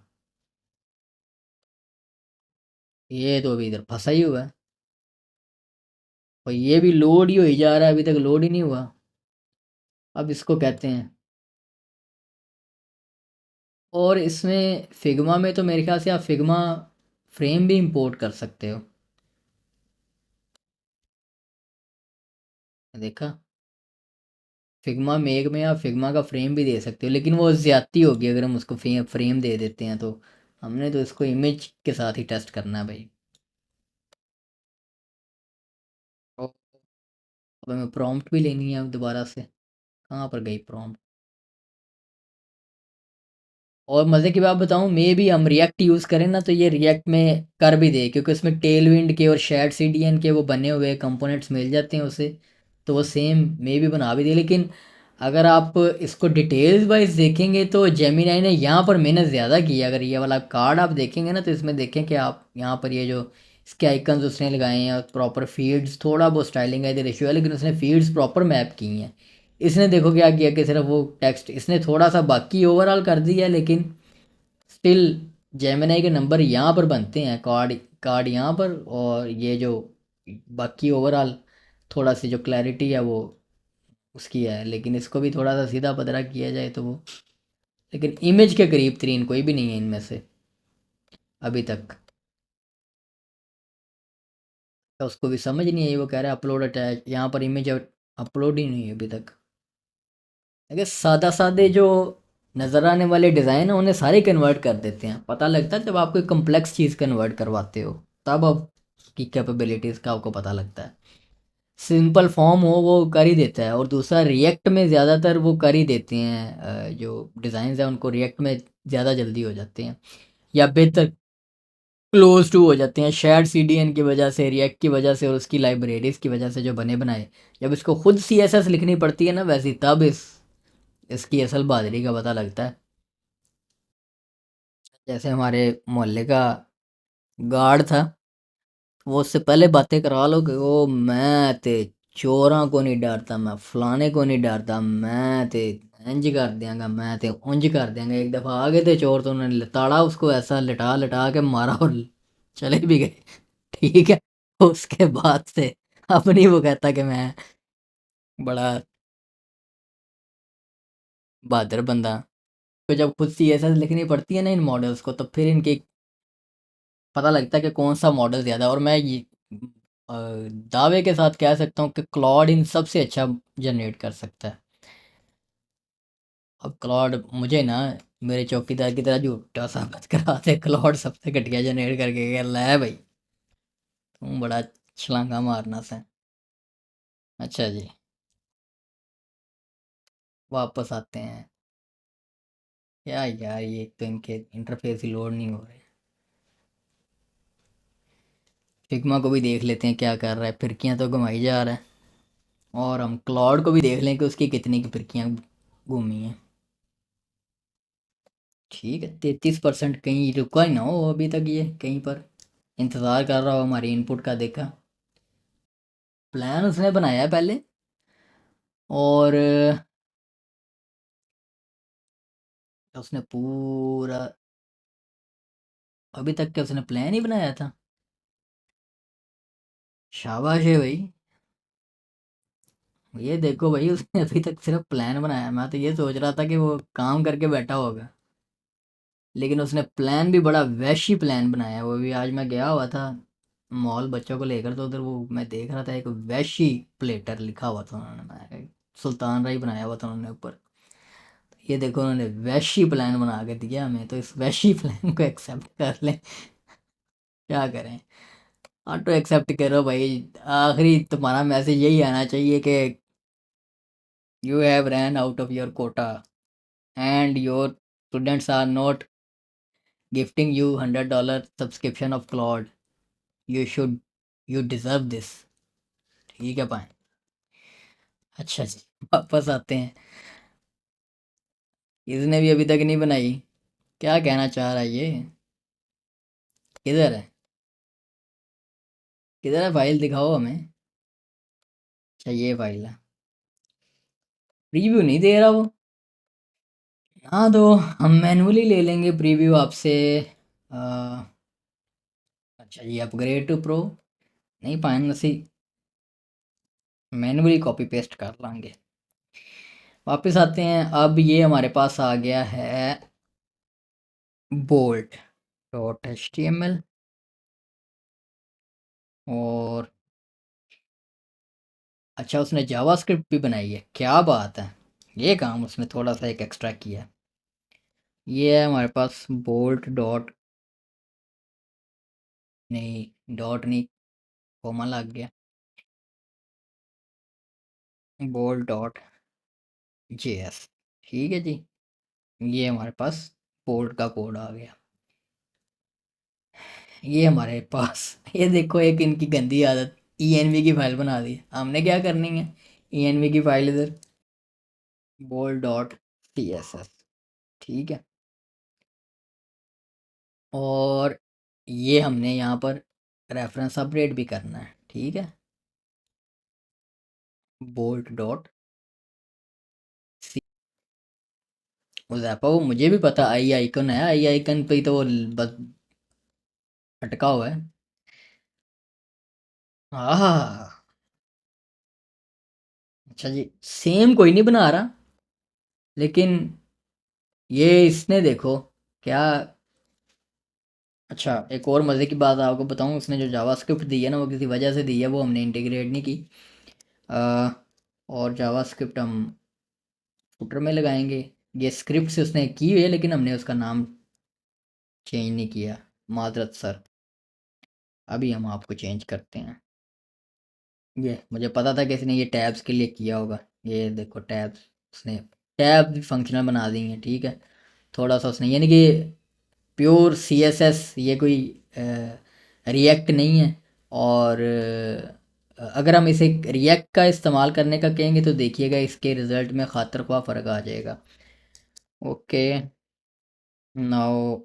ये तो अभी इधर फंसा ही हुआ है, और ये भी लोड ही हो ही जा रहा है, अभी तक लोड ही नहीं हुआ। अब इसको कहते हैं, और इसमें फिग्मा में तो मेरे ख्याल से आप फिग्मा फ्रेम भी इंपोर्ट कर सकते हो। देखा, फिग्मा मेक में आप फिग्मा का फ्रेम भी दे सकते हो, लेकिन वो ज़्यादती होगी अगर हम उसको फ्रेम दे देते हैं तो। हमने तो इसको इमेज के साथ ही टेस्ट करना है भाई। और अब हमें प्रॉम्प्ट भी लेनी है अब दोबारा से। कहाँ पर गई प्रॉम्प्ट? और मज़े की बात बताऊँ, मे भी हम रिएक्ट यूज़ करें ना तो ये रिएक्ट में कर भी दे, क्योंकि उसमें टेल विंड के और शेड सीडीएन के वो बने हुए कंपोनेंट्स मिल जाते हैं उसे, तो वो सेम मे भी बना भी दे। लेकिन अगर आप इसको डिटेल्स वाइज देखेंगे तो जेमिनाई ने यहाँ पर मेहनत ज़्यादा की है। अगर ये वाला कार्ड आप देखेंगे ना, तो इसमें देखें कि आप यहाँ पर ये जो इसके आइकन्स उसने लगाए हैं, प्रॉपर फील्ड्स, थोड़ा बहुत स्टाइलिंग है इधर इशू है, लेकिन उसने फील्ड्स प्रॉपर मैप की हैं। इसने देखो क्या किया कि सिर्फ वो टेक्स्ट इसने थोड़ा सा बाकी ओवरऑल कर दिया, लेकिन स्टिल जेमिनी के नंबर यहाँ पर बनते हैं, कार्ड कार्ड यहाँ पर, और ये जो बाकी ओवरऑल थोड़ा सी जो क्लैरिटी है वो उसकी है। लेकिन इसको भी थोड़ा सा सीधा पतरा किया जाए तो वो, लेकिन इमेज के करीब तरीन कोई भी नहीं है इनमें से अभी तक। तो उसको भी समझ नहीं आई, वो कह रहा है अपलोड अटैच, यहाँ पर इमेज अपलोड ही नहीं है अभी तक। अगर सादा सादे जो नज़र आने वाले डिज़ाइन है उन्हें सारे कन्वर्ट कर देते हैं। पता लगता है जब आप कोई कम्प्लेक्स चीज़ कन्वर्ट करवाते हो, तब आपकी कैपेबिलिटीज़ का आपको पता लगता है। सिंपल फॉर्म हो वो कर ही देता है, और दूसरा रिएक्ट में ज़्यादातर वो कर ही देते हैं। जो डिज़ाइन है उनको रिएक्ट में ज़्यादा जल्दी हो जाते हैं, या बेहतर क्लोज टू हो जाते हैं, शेयर्ड सीडीएन की वजह से, रिएक्ट की वजह से, और उसकी लाइब्रेरीज की वजह से जो बने बनाए। जब इसको खुद सीएसएस लिखनी पड़ती है ना वैसी, तब इसकी असल बहादुरी का पता लगता है। जैसे हमारे मोहल्ले का गार्ड था, वो उससे पहले बातें करा लो कि वो मैं ते चोरों को नहीं डरता, मैं फलाने को नहीं डरता, मैं ते इंज कर दियांगा, मैं ते उंज कर दियांगा। एक दफ़ा आ गए थे चोर, तो उन्होंने लताड़ा उसको, ऐसा लिटा लिटा के मारा और चले भी गए। ठीक है, उसके बाद से अब नहीं वो कहता कि मैं बड़ा बहादुर बंदा। तो जब खुद सी एस एस लिखनी पड़ती है ना इन मॉडल्स को, तब फिर इनके पता लगता है कि कौन सा मॉडल ज़्यादा। और मैं ये दावे के साथ कह सकता हूँ कि क्लॉड इन सबसे अच्छा जनरेट कर सकता है। अब क्लॉड मुझे ना मेरे चौकीदार की तरह झूठा साबित कराते, क्लॉड सबसे घटिया जनरेट करके गया, ले भाई तुम बड़ा छलांगा मारना सा। अच्छा जी, वापस आते हैं। क्या यार, ये एक तो इनके इंटरफेस ही लोड नहीं हो रहे। फिग्मा को भी देख लेते हैं क्या कर रहा है, फिरकियाँ तो घुमाई जा रहा है। और हम क्लॉड को भी देख लें कि उसकी कितनी की फिरकियाँ घूमी हैं। ठीक है, 33%, कहीं रुका ही ना हो अभी तक, ये कहीं पर इंतज़ार कर रहा हो हमारी इनपुट का। देखा, प्लान उसने बनाया है पहले, और उसने पूरा, अभी तक क्या उसने प्लान ही बनाया था। शाबाश है भाई। ये देखो भाई, उसने अभी तक सिर्फ प्लान बनाया, मैं तो ये सोच रहा था कि वो काम करके बैठा होगा, लेकिन उसने प्लान भी बड़ा वैशी प्लान बनाया। वो भी आज मैं गया हुआ था मॉल बच्चों को लेकर, तो उधर वो मैं देख रहा था एक वैशी प्लेटर लिखा हुआ था उन्होंने, मैं सुल्तान राय बनाया हुआ था उन्होंने ऊपर। ये देखो उन्होंने वैशी प्लान बना के दिया हमें, तो इस वैशी प्लान को एक्सेप्ट कर लें, क्या करें। ऑटो एक्सेप्ट करो भाई। आखिरी तुम्हारा मैसेज यही आना चाहिए कि you have run out of your quota and your students are not gifting you $100 subscription of Claude, you should, you deserve this. ठीक है पाए। अच्छा जी, वापस आते हैं। इसने भी अभी तक नहीं बनाई, क्या कहना चाह रहा है ये। किधर है, किधर है फाइल, दिखाओ हमें। अच्छा ये फाइल है, प्रीव्यू नहीं दे रहा वो। हाँ तो हम मैनुअली ले लेंगे प्रीव्यू आपसे। अ, अच्छा ये अपग्रेड टू प्रो नहीं पाएंगे, सी मैनुअली कॉपी पेस्ट कर लांगे। वापस आते हैं, अब ये हमारे पास आ गया है bolt dot H T M L, और अच्छा उसने जावास्क्रिप्ट भी बनाई है, क्या बात है। ये काम उसने थोड़ा सा एक एक्स्ट्रा किया है। ये है हमारे पास बोल्ट डॉट, नहीं डॉट नहीं, कोमा लग गया, बोल्ट डॉट जे एस। ठीक है जी, ये हमारे पास बोल्ट का कोड आ गया। ये हमारे पास ये देखो एक इनकी गंदी आदत, ENV की फाइल बना दी। हमने क्या करनी है, ENV की फाइल इधर bolt dot C S S. ठीक है, और ये हमने यहाँ पर रेफरेंस अपडेट भी करना है। ठीक है, बोल्ट डॉट सी, वो मुझे भी पता आई आइकन है, आई आइकन पे ही तो वो बस अटका हुआ है। हाँ, अच्छा जी, सेम कोई नहीं बना रहा, लेकिन ये इसने देखो क्या। अच्छा एक और मज़े की बात आपको बताऊं, उसने जो जावास्क्रिप्ट दी है ना, वो किसी वजह से दी है, वो हमने इंटीग्रेट नहीं की। अ, और जावास्क्रिप्ट हम फुटर में लगाएंगे। ये स्क्रिप्ट से उसने की हुई है, लेकिन हमने उसका नाम चेंज नहीं किया, माजरत सर। अभी हम आपको चेंज करते हैं। ये मुझे पता था कि इसने ये टैब्स के लिए किया होगा। ये देखो टैब्स, उसने टैब भी फंक्शनल बना दी हैं। ठीक है, थोड़ा सा उसने, यानी कि प्योर CSS, ये कोई रिएक्ट नहीं है। और अगर हम इसे रिएक्ट का इस्तेमाल करने का कहेंगे तो देखिएगा इसके रिज़ल्ट में खातर ख्वाह फ़र्क आ जाएगा। ओके, नाउ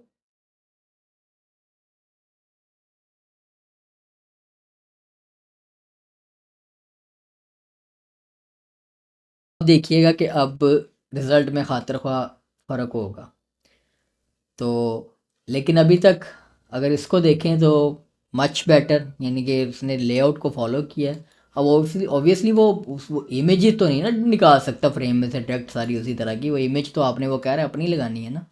देखिएगा कि अब रिज़ल्ट में खातर ख्वाह फ़र्क होगा। तो लेकिन अभी तक अगर इसको देखें तो मच बेटर, यानी कि उसने लेआउट को फॉलो किया है। अब ऑब्वियसली वो इमेजेस तो नहीं ना निकाल सकता फ्रेम में से डायरेक्ट सारी उसी तरह की, वो इमेज तो आपने वो कह रहा है अपनी लगानी है ना।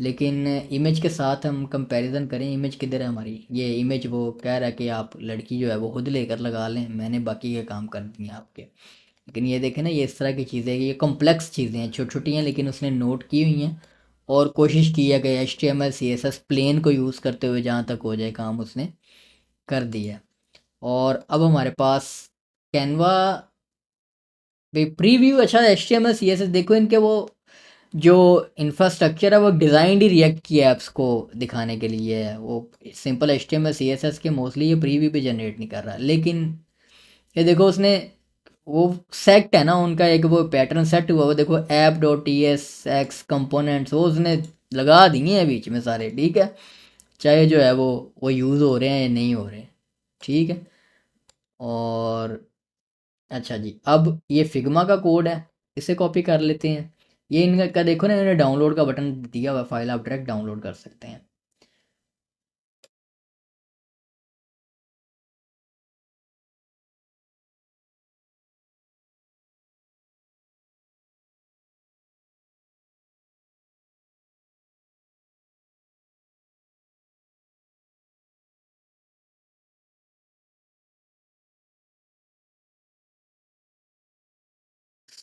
लेकिन इमेज के साथ हम कंपैरिजन करें, इमेज किधर है हमारी, ये इमेज वो कह रहा है कि आप लड़की जो है वो खुद लेकर लगा लें, मैंने बाकी के काम कर दिए आपके। लेकिन ये देखें ना, ये इस तरह की चीज़ें, ये कॉम्प्लेक्स चीज़ें हैं, छोटी छोटी हैं, लेकिन उसने नोट की हुई हैं। और कोशिश की है कि HTML CSS प्लेन को यूज़ करते हुए जहाँ तक हो जाए काम उसने कर दिया है। और अब हमारे पास कैनवा पे प्रीव्यू। अच्छा HTML CSS देखो, इनके वो जो इंफ्रास्ट्रक्चर है वो डिज़ाइंड ही रिएक्ट की ऐप्स को दिखाने के लिए है। वो सिंपल HTML CSS के मोस्टली ये प्रीव्यू भी जनरेट नहीं कर रहा, लेकिन ये देखो उसने वो सेट है ना उनका, एक वो पैटर्न सेट हुआ, वो देखो app.tsx कंपोनेंट्स, वो उसने लगा दिए हैं बीच में सारे। ठीक है, चाहे जो है वो यूज़ हो रहे हैं या नहीं हो रहे। ठीक है, और अच्छा जी, अब ये फिग्मा का कोड है, इसे कॉपी कर लेते हैं। ये इनका का देखो ना, इन्होंने डाउनलोड का बटन दिया हुआ, फाइल आप डायरेक्ट डाउनलोड कर सकते हैं।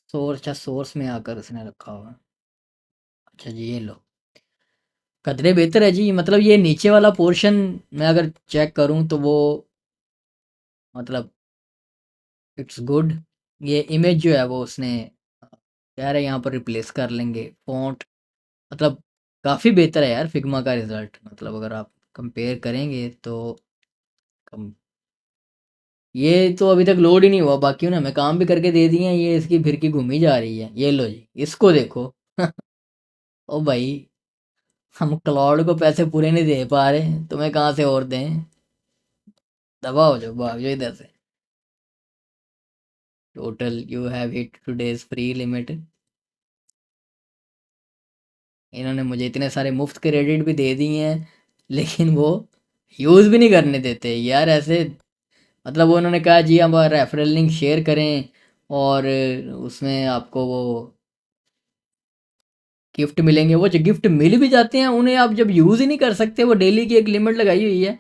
सोर्स, अच्छा सोर्स में आकर उसने रखा हुआ है। अच्छा जी, ये लो, कतरे बेहतर है जी। मतलब ये नीचे वाला पोर्शन मैं अगर चेक करूं तो वो मतलब इट्स गुड। ये इमेज जो है वो उसने कह रहे यहाँ पर रिप्लेस कर लेंगे फॉन्ट। मतलब काफ़ी बेहतर है यार फिग्मा का रिजल्ट। मतलब अगर आप कंपेयर करेंगे तो कम, ये तो अभी तक लोड ही नहीं हुआ, बाकी ने हमें काम भी करके दे दिए हैं, ये इसकी फिर की घूमी जा रही है। ये लो जी, इसको देखो। ओ भाई, हम क्लाउड को पैसे पूरे नहीं दे पा रहे, तुम्हें कहाँ से और दें। दबा हो जाओ, भाग जाओ इधर से। Total you have hit today's free limit. इन्होंने मुझे इतने सारे मुफ्त क्रेडिट भी दे दिए हैं, लेकिन वो यूज़ भी नहीं करने देते यार ऐसे। मतलब वो उन्होंने कहा जी हम रेफरल लिंक शेयर करें और उसमें आपको वो गिफ्ट मिलेंगे। वो जो गिफ्ट मिल भी जाते हैं उन्हें आप जब यूज़ ही नहीं कर सकते। वो डेली की एक लिमिट लगाई हुई है।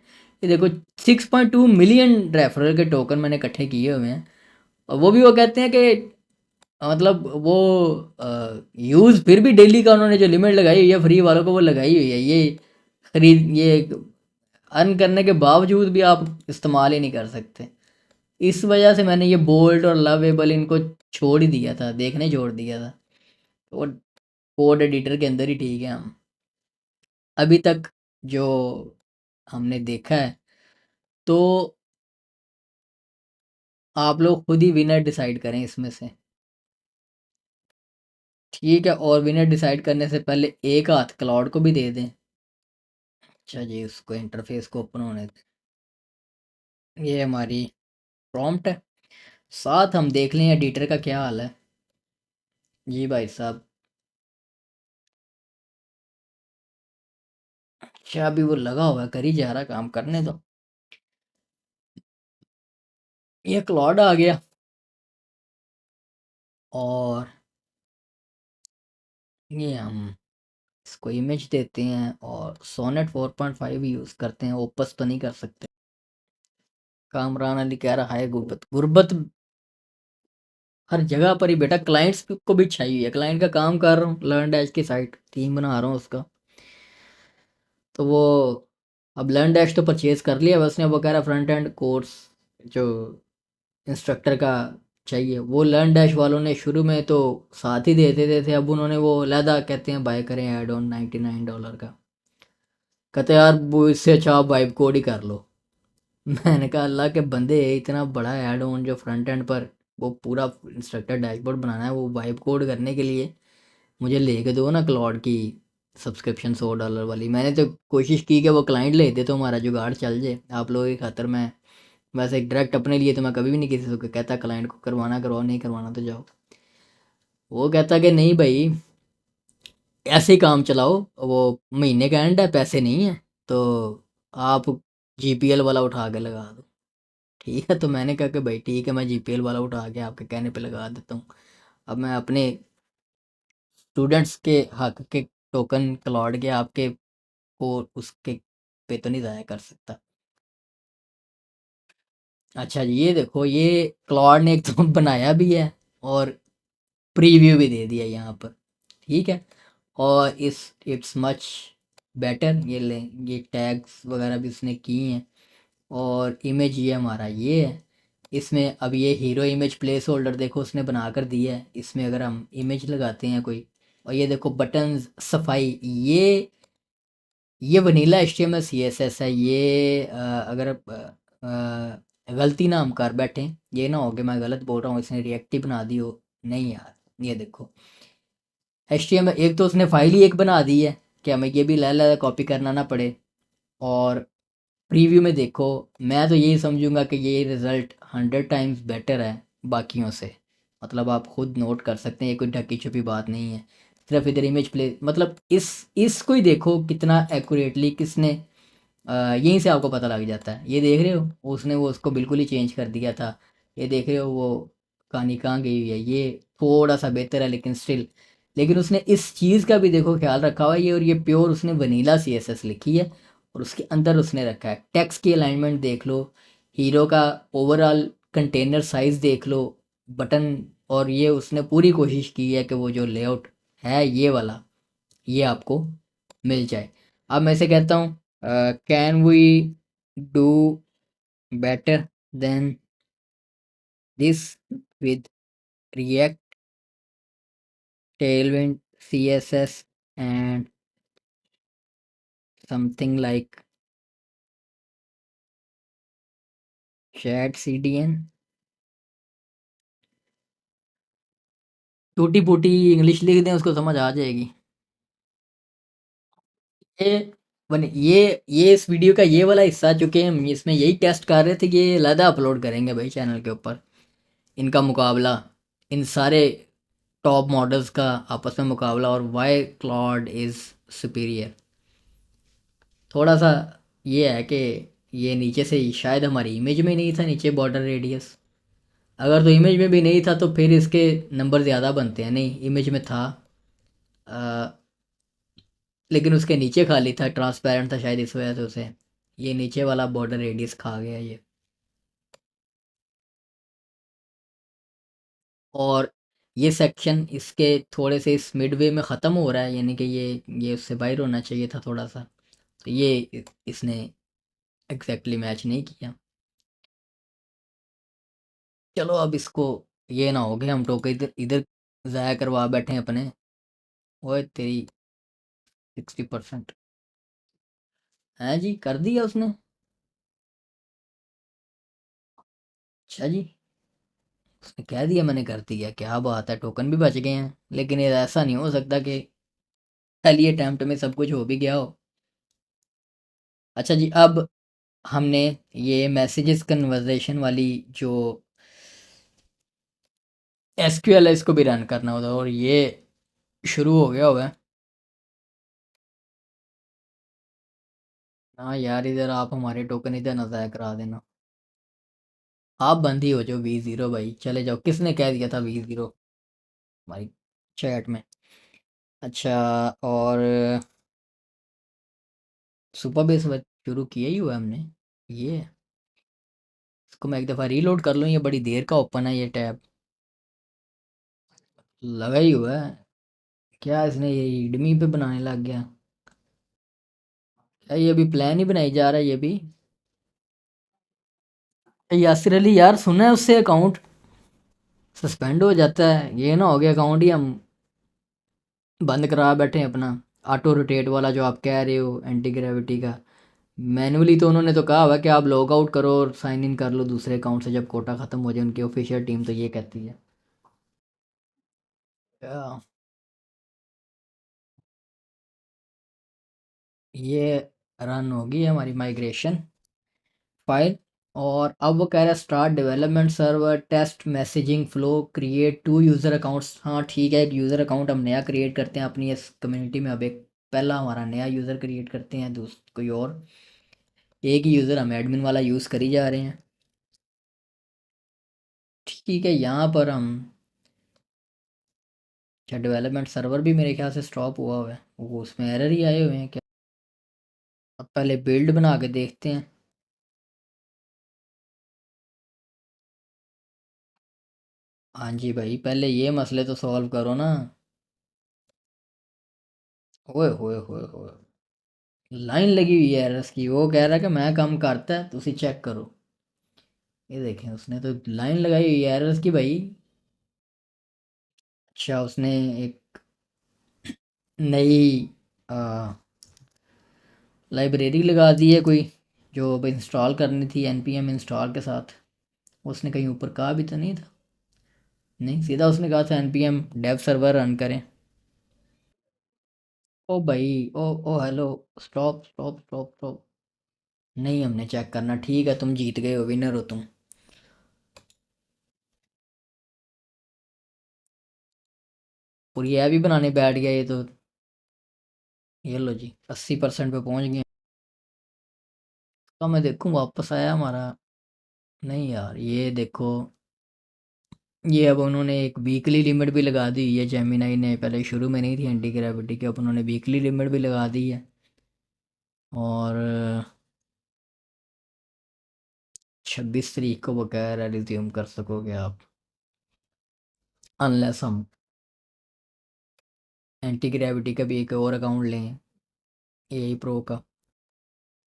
ये देखो 6.2 मिलियन रेफरल के टोकन मैंने इकट्ठे किए हुए हैं। और वो भी वो कहते हैं कि मतलब वो यूज़ फिर भी डेली का उन्होंने जो लिमिट लगाई हुई है फ्री वालों को वो लगाई हुई है। ये खरीद ये अर्न करने के बावजूद भी आप इस्तेमाल ही नहीं कर सकते। इस वजह से मैंने ये बोल्ट और लवेबल इनको छोड़ ही दिया था, देखने ही छोड़ दिया था। तो कोड एडिटर के अंदर ही ठीक है हम अभी तक जो हमने देखा है। तो आप लोग खुद ही विनर डिसाइड करें इसमें से, ठीक है। और विनर डिसाइड करने से पहले एक हाथ क्लाउड को भी दे दें। अच्छा जी, उसको इंटरफेस को ओपन होने दें। ये हमारी प्रॉम्प्ट है। साथ हम देख लें एडिटर का क्या हाल है। जी भाई साहब, अच्छा अभी वो लगा हुआ है, कर ही जा रहा काम, करने दो। ये क्लाउड आ गया और ये हम इसको इमेज देते हैं और सोनेट 4.5 यूज़ करते हैं। ओपस तो नहीं कर सकते। कामरान अली कह रहा है गुर्बत गुर्बत हर जगह पर ही बेटा। क्लाइंट्स को भी चाहिए है। क्लाइंट का काम कर रहा हूँ, लर्न डैश की साइट थीम बना रहा हूँ उसका। तो वो अब लर्न डैश तो परचेज कर लिया बस ने। वो कह रहा फ्रंट एंड कोर्स जो इंस्ट्रक्टर का चाहिए, वो लर्न डैश वालों ने शुरू में तो साथ ही दे देते थे। अब उन्होंने वो लहदा कहते हैं बाय करें ऐड ऑन $99 का। कहते यार वो इससे अच्छा आप वाइब कोड ही कर लो। मैंने कहा अल्लाह के बंदे, इतना बड़ा ऐड ऑन जो फ्रंट एंड पर वो पूरा इंस्ट्रक्टर डैशबोर्ड बनाना है, वो वाइब कोड करने के लिए मुझे लेके दो ना क्लाउड की सब्सक्रिप्शन $100 वाली। मैंने तो कोशिश की कि वो क्लाइंट ले दे तो हमारा जुगाड़ चल जाए आप लोगों की खातर। मैं वैसे डायरेक्ट अपने लिए तो मैं कभी भी नहीं किसी को कहता क्लाइंट को करवाना करवाओ, नहीं करवाना तो जाओ। वो कहता कि नहीं भाई ऐसे ही काम चलाओ, वो महीने का एंड है, पैसे नहीं है, तो आप जीपीएल वाला उठा के लगा दो। ठीक है, तो मैंने कहा कि भाई ठीक है, मैं जीपीएल वाला उठा के आपके कहने पे लगा देता हूँ। अब मैं अपने स्टूडेंट्स के हक के टोकन क्लाउड के आपके को उसके पे तो नहीं ज़ाया कर सकता। अच्छा जी, ये देखो ये क्लाउड ने एक तो बनाया भी है और प्रीव्यू भी दे दिया यहाँ पर, ठीक है। और इट्स मच बेटर। ये ले, ये टैग्स वगैरह भी उसने की हैं। और इमेज ये हमारा ये है। इसमें अब ये हीरो इमेज प्लेस होल्डर देखो उसने बना कर दिया है। इसमें अगर हम इमेज लगाते हैं कोई, और ये देखो बटन्स सफाई, ये वनीला HTML CSS है। ये अगर गलती ना हम कर बैठे, ये ना हो कि मैं गलत बोल रहा हूँ इसने रिएक्टिव बना दी हो, नहीं यार। ये देखो HTML एक तो उसने फाइल ही एक बना दी है कि हमें ये भी ला कॉपी करना ना पड़े। और प्रीव्यू में देखो, मैं तो यही समझूंगा कि ये रिज़ल्ट 100 टाइम्स बेटर है बाकियों से। मतलब आप खुद नोट कर सकते हैं, ये कोई ढकी छुपी बात नहीं है। सिर्फ इधर इमेज प्ले मतलब इसको ही देखो कितना एक्यूरेटली किसने यहीं से आपको पता लग जाता है। ये देख रहे हो उसने वो उसको बिल्कुल ही चेंज कर दिया था। ये देख रहे हो वो कहानी कहाँ गई हुई है। ये थोड़ा सा बेहतर है लेकिन स्टिल, लेकिन उसने इस चीज़ का भी देखो ख्याल रखा हुआ है। ये और ये प्योर उसने वनीला CSS लिखी है और उसके अंदर उसने रखा है टेक्स्ट की अलाइनमेंट देख लो, हीरो का ओवरऑल कंटेनर साइज़ देख लो, बटन और ये उसने पूरी कोशिश की है कि वो जो लेआउट है ये वाला, ये आपको मिल जाए। अब मैं इसे कहता हूँ can we do better than this with react, tailwind, CSS and something like chat CDN। टूटी फूटी इंग्लिश लिख दें, उसको समझ आ जाएगी। ये ये इस वीडियो का ये वाला हिस्सा, चुके हम इसमें यही टेस्ट कर रहे थे कि ये अलहदा अपलोड करेंगे भाई चैनल के ऊपर। इनका मुकाबला, इन सारे टॉप मॉडल्स का आपस में मुकाबला, और वाई क्लॉड इज़ सुपीरियर। थोड़ा सा ये है कि ये नीचे से शायद हमारी इमेज में नहीं था नीचे बॉर्डर रेडियस। अगर तो इमेज में भी नहीं था तो फिर इसके नंबर ज़्यादा बनते हैं। नहीं, इमेज में था, लेकिन उसके नीचे खाली था, ट्रांसपेरेंट था, शायद इस वजह से उसे ये नीचे वाला बॉर्डर रेडियस खा गया ये। और ये सेक्शन इसके थोड़े से इस मिडवे में ख़त्म हो रहा है, यानी कि ये उससे बाहर होना चाहिए था थोड़ा सा, तो ये इसने एग्जैक्टली मैच नहीं किया। चलो अब इसको, ये ना हो गया हम टोके इधर इधर ज़ाया करवा बैठे हैं अपने। ओए तेरी 60% है जी, कर दिया उसने। अच्छा जी, उसने कह दिया मैंने कर दिया, क्या बात है, टोकन भी बच गए हैं। लेकिन ये ऐसा नहीं हो सकता कि पहली अटैम्प्ट में सब कुछ हो भी गया हो। अच्छा जी, अब हमने ये मैसेजेस कन्वर्जेशन वाली जो SQL है इसको भी रन करना होता है, और ये शुरू हो गया हुआ है। हाँ यार, इधर आप हमारे टोकन इधर ना ज़ाया करा देना। आप बंद ही हो जाओ V0 भाई, चले जाओ। किसने कह दिया था V0 हमारी चैट में? अच्छा, और सुपर बेस शुरू किया ही हुआ है हमने। ये इसको मैं एक दफ़ा रीलोड कर लूँ, ये बड़ी देर का ओपन है ये टैब, लगा ही हुआ है। क्या इसने ये रीडमी पे बनाने लग गया? क्या ये अभी प्लान ही बनाई जा रहा है ये भी? यासिर अली यार, सुना है उससे अकाउंट सस्पेंड हो जाता है। ये ना हो गया अकाउंट ही हम बंद करा बैठे हैं अपना। ऑटो रोटेट वाला जो आप कह रहे हो एंटी ग्रेविटी का, मैनुअली तो उन्होंने तो कहा हुआ कि आप लॉग आउट करो और साइन इन कर लो दूसरे अकाउंट से जब कोटा ख़त्म हो जाए। उनकी ऑफिशियल टीम तो ये कहती है। या, ये रन होगी हमारी माइग्रेशन फाइल। और अब वो कह रहा है start development server, test messaging flow, create 2 user accounts. हाँ ठीक है, एक यूज़र अकाउंट हम नया क्रिएट करते हैं अपनी इस कम्युनिटी में। अब एक पहला हमारा नया यूज़र क्रिएट करते हैं, दूसरा कोई और। एक ही यूज़र हम एडमिन वाला यूज़ कर ही जा रहे हैं। ठीक है, यहाँ पर हम, अच्छा डेवलपमेंट सर्वर भी मेरे ख्याल से स्टॉप हुआ हुआ है, वो उसमें एरर ही आए हुए हैं क्या? अब पहले बिल्ड बना के देखते हैं। हाँ जी भाई, पहले ये मसले तो सॉल्व करो ना। ओए होए होए होए, लाइन लगी हुई है एरर्स की। वो कह रहा है कि मैं काम करता है, तुसी चेक करो। ये देखें, उसने तो लाइन लगाई हुई है एरर्स की भाई। अच्छा, उसने एक नई लाइब्रेरी लगा दी है कोई, जो अब इंस्टॉल करनी थी npm इंस्टॉल के साथ। उसने कहीं ऊपर कहा भी तो नहीं था। नहीं, सीधा उसने कहा था npm डेव सर्वर रन करें। ओ भाई, ओ hello, stop stop stop stop. नहीं, हमने चेक करना। ठीक है, तुम जीत गए हो, विनर हो तुम। और ये भी बनाने बैठ गया ये तो। ये लो जी, 80% पे पहुंच गए। तो मैं देखूं वापस आया हमारा। नहीं यार, ये देखो, ये अब उन्होंने एक वीकली लिमिट भी लगा दी। ये जेमिनाई ने, पहले शुरू में नहीं थी एंटी ग्रेविटी की, अब उन्होंने वीकली लिमिट भी लगा दी है। और 26 तारीख को वो कह रहा है रिज्यूम कर सकोगे आप। अनलेस हम एंटी ग्रेविटी का भी एक और अकाउंट लें, एआई प्रो का।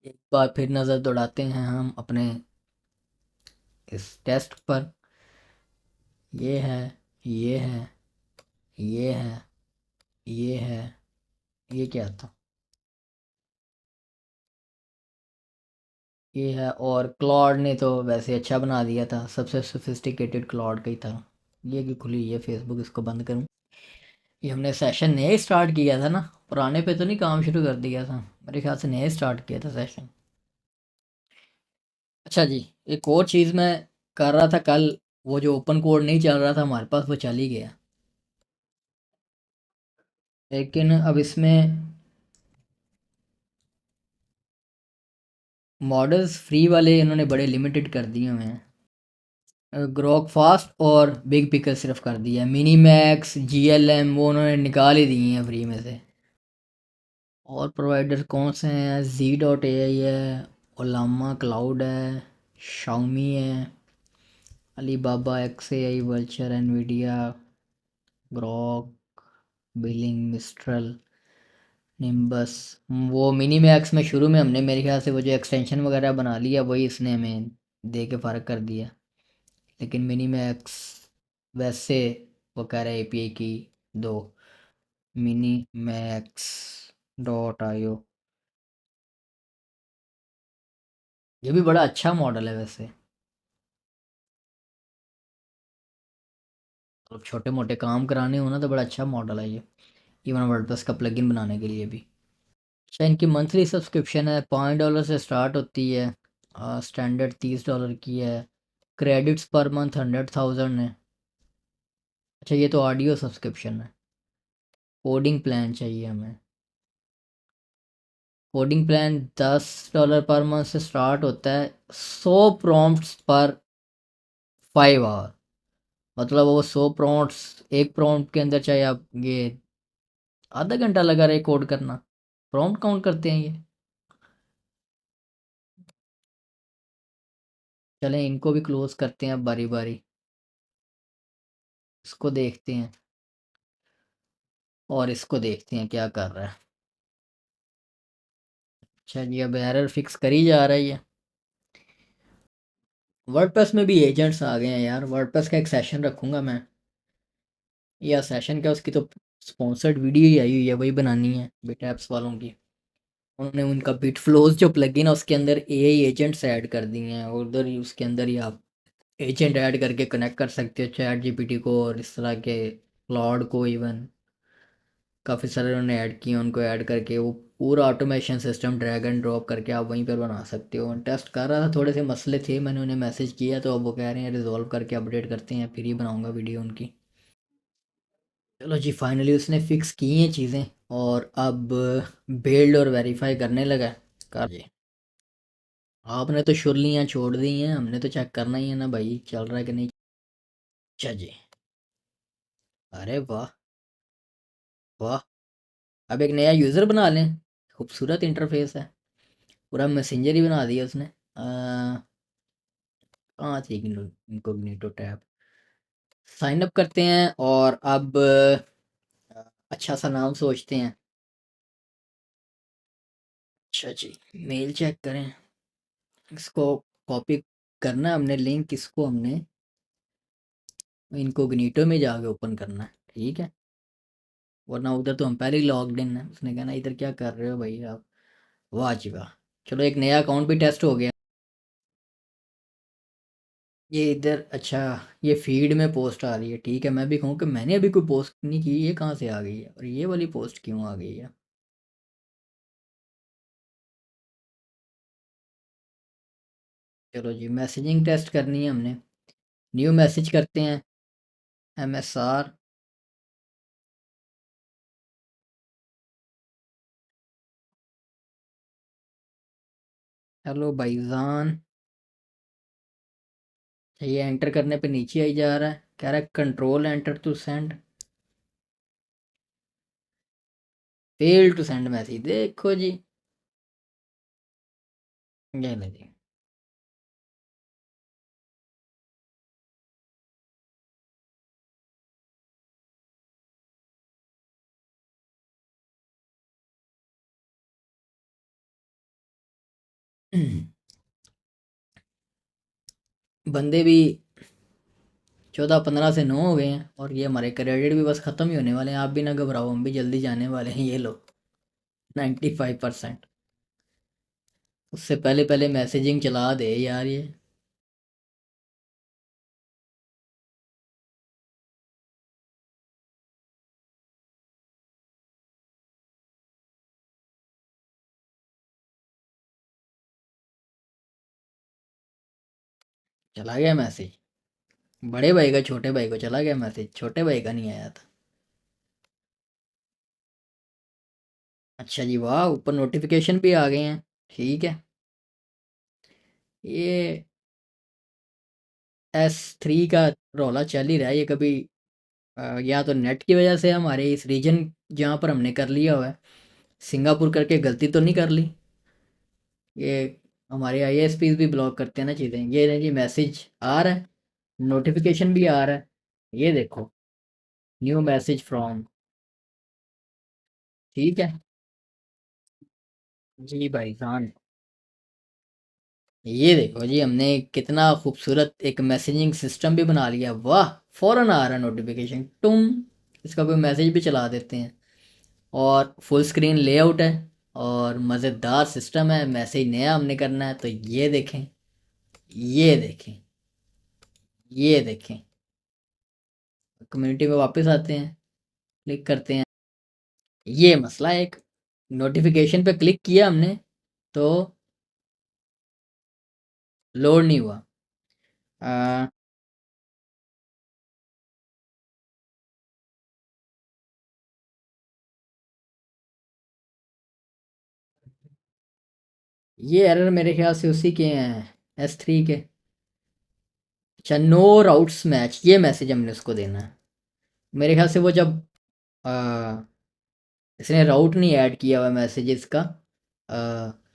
एक बार फिर नज़र दौड़ाते हैं हम अपने इस टेस्ट पर। ये है, ये है, ये है, ये है, ये क्या था, ये है। और क्लॉड ने तो वैसे अच्छा बना दिया था, सबसे सोफिस्टिकेटेड क्लॉड का ही था। ये की खुली हुई है फेसबुक, इसको बंद करूँ। ये हमने सेशन नया स्टार्ट किया था ना, पुराने पे तो नहीं काम शुरू कर दिया था, मेरे ख्याल से नया स्टार्ट किया था सेशन। अच्छा जी, एक और चीज़ मैं कर रहा था कल, वो जो ओपन कोड नहीं चल रहा था हमारे पास, वो चल ही गया। लेकिन अब इसमें मॉडल्स फ्री वाले इन्होंने बड़े लिमिटेड कर दिए हुए हैं। ग्रोक फास्ट और बिग पिकल सिर्फ कर दिया है, mini max G L M वो उन्होंने निकाल ही दिए हैं फ्री में से। और प्रोवाइडर कौन से हैं, जी डॉट ए आई है, ओलामा क्लाउड है, शाओमी है, Alibaba X A I, Vultr, Nvidia, Grok, billing, Mistral, Nimbus. वो मिनी मैक्स में शुरू में हमने मेरे ख्याल से वो जो एक्सटेंशन वगैरह बना लिया, वही इसने हमें दे के फ़र्क कर दिया। लेकिन मिनी मैक्स वैसे वो कह रहा है एपीआई की दो, मिनी मैक्स डॉट आईओ। ये भी बड़ा अच्छा मॉडल है वैसे, मतलब छोटे मोटे काम कराने हो ना तो बड़ा अच्छा मॉडल है ये, इवन वर्डप्रेस का प्लगइन बनाने के लिए भी। अच्छा, इनकी मंथली सब्सक्रिप्शन है $5 से स्टार्ट होती है, स्टैंडर्ड $30 की है, क्रेडिट्स पर मंथ 100,000 है। अच्छा, ये तो ऑडियो सब्सक्रिप्शन है। कोडिंग प्लान चाहिए हमें। कोडिंग प्लान $10 पर मंथ से स्टार्ट होता है, 100 प्रॉम्प्ट्स पर 5 आवर। मतलब वो 100 प्रॉम्प्ट्स, एक प्रॉम्प्ट के अंदर चाहे आप ये आधा घंटा लगा रहे कोड करना, प्रॉम्प्ट काउंट करते हैं ये। चलें इनको भी क्लोज करते हैं अब बारी बारी, इसको देखते हैं और इसको देखते हैं क्या कर रहा है। अच्छा जी, अब एरर फिक्स करी जा रही है। वर्डप्रेस में भी एजेंट्स आ गए हैं यार, वर्डप्रेस का एक सेशन रखूंगा मैं, या सेशन क्या, उसकी तो स्पॉन्सर्ड वीडियो ही आई हुई है, वही बनानी है बिट ऐप्स वालों की। उन्होंने उनका बिट फ्लोज जो प्लगइन है उसके अंदर एआई एजेंट्स ऐड कर दिए हैं, और उधर ही उसके अंदर ही आप एजेंट ऐड करके कनेक्ट कर सकते हो चैट जीपीटी को और इस तरह के क्लाउड को। इवन काफ़ी सारे उन्होंने ऐड किए, उनको ऐड करके वो पूरा automation system drag and drop करके आप वहीं पर बना सकते हो। टेस्ट कर रहा था, थोड़े से मसले थे, मैंने उन्हें मैसेज किया तो अब वो कह रहे हैं रिजॉल्व करके अपडेट करते हैं फिर ही बनाऊंगा वीडियो उनकी। चलो जी, फाइनली उसने फिक्स की हैं चीज़ें, और अब बिल्ड और वेरीफाई करने लगा। कर जी, आपने तो शुरलियाँ छोड़ दी हैं, हमने तो चेक करना ही है ना भाई चल रहा है कि नहीं। अच्छा जी, अरे वाह, वाह। अब एक नया यूज़र बना लें, खूबसूरत इंटरफेस है, पूरा मैसेंजर ही बना दिया उसने। कहाँ थी इनकोग्निटो टैब, साइन अप करते हैं और अब अच्छा सा नाम सोचते हैं। अच्छा जी, मेल चेक करें, इसको कॉपी करना है हमने, लिंक इसको हमने इनकोग्निटो में जाके ओपन करना है, ठीक है, वरना उधर तो हम पहले ही लॉग्ड इन है, उसने कहना इधर क्या कर रहे हो भाई आप। वाह जी वाह। चलो एक नया अकाउंट भी टेस्ट हो गया। ये इधर, अच्छा, ये फीड में पोस्ट आ रही है, ठीक है, मैं भी कहूँ कि मैंने अभी कोई पोस्ट नहीं की, ये कहाँ से आ गई है और ये वाली पोस्ट क्यों आ गई है। चलो जी, मैसेजिंग टेस्ट करनी है हमने, न्यू मैसेज करते हैं, MSR। हेलो भाईजान। ये एंटर करने पे नीचे आई जा रहा है, कह रहा है control enter to send, fail to send message, देखो जी। ये ले जी, बंदे भी 14-15 से 9 हो गए हैं और ये हमारे क्रेडिट भी बस ख़त्म ही होने वाले हैं। आप भी ना घबराओ, हम भी जल्दी जाने वाले हैं। ये लो 95%। उससे पहले पहले मैसेजिंग चला दे यार ये। चला गया मैसेज। बड़े भाई का छोटे भाई को चला गया मैसेज, छोटे भाई का नहीं आया था। अच्छा जी, वाह, ऊपर नोटिफिकेशन भी आ गए हैं। ठीक है। ये S3 का रौला चल ही रहा है ये। कभी या तो नेट की वजह से हमारे इस रीजन जहाँ पर हमने कर लिया हुआ है, सिंगापुर करके गलती तो नहीं कर ली। ये हमारे ISPs भी ब्लॉक करते हैं ना चीज़ें। ये नहीं जी, मैसेज आ रहा है, नोटिफिकेशन भी आ रहा है। ये देखो, न्यू मैसेज फ्रॉम। ठीक है जी भाई जान। ये देखो जी, हमने कितना खूबसूरत एक मैसेजिंग सिस्टम भी बना लिया। वाह, फौरन आ रहा है नोटिफिकेशन, तुम इसका कोई मैसेज भी चला देते हैं। और फुल स्क्रीन लेआउट है और मज़ेदार सिस्टम है। मैसेज नया हमने करना है तो ये देखें, ये देखें, ये देखें। कम्युनिटी में वापस आते हैं, क्लिक करते हैं। ये मसला है, एक नोटिफिकेशन पे क्लिक किया हमने तो लोड नहीं हुआ। आ, ये एरर मेरे ख्याल से उसी के हैं, S3 के। अच्छा, नो राउट्स मैच, ये मैसेज हमने उसको देना है। मेरे ख्याल से वो जब आ, इसने राउट नहीं ऐड किया हुआ मैसेजेस का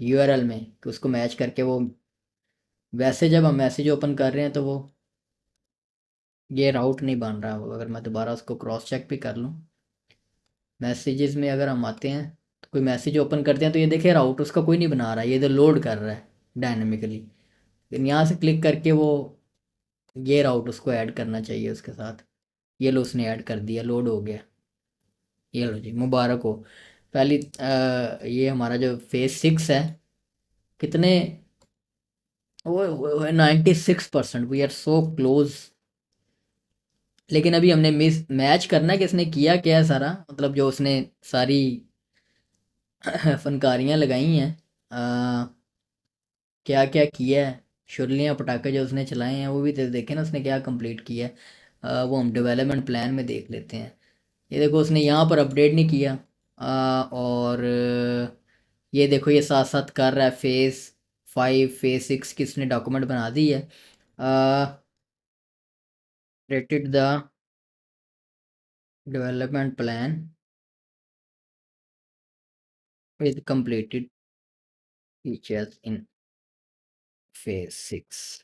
URL में कि उसको मैच करके वो, वैसे जब हम मैसेज ओपन कर रहे हैं तो वो ये राउट नहीं बन रहा। अगर मैं दोबारा उसको क्रॉस चेक भी कर लूँ, मैसेजेस में अगर हम आते हैं तो कोई मैसेज ओपन करते हैं तो ये देखिए राउट उसका कोई नहीं बना रहा है, ये तो लोड कर रहा है डायनेमिकली। लेकिन यहाँ से क्लिक करके वो ये राउट उसको ऐड करना चाहिए उसके साथ। ये लो, उसने ऐड कर दिया, लोड हो गया। ये लो जी, मुबारक हो। पहली ये हमारा जो फेज़ 6 है, कितने, वो 96%, वी आर सो क्लोज। लेकिन अभी हमने मिस मैच करना है कि इसने किया क्या है सारा, मतलब जो उसने सारी फनकारियाँ लगाई हैं, क्या क्या किया है, शुरलियाँ पटाखे जो उसने चलाए हैं वो भी तो देखें ना उसने क्या कंप्लीट किया है। वो हम डेवलपमेंट प्लान में देख लेते हैं। ये देखो, उसने यहाँ पर अपडेट नहीं किया। और ये देखो, ये साथ साथ कर रहा है फेज़ 5 फेज़ 6 की इसने डॉक्यूमेंट बना दी है। Rated the development plan with completed features in phase 6।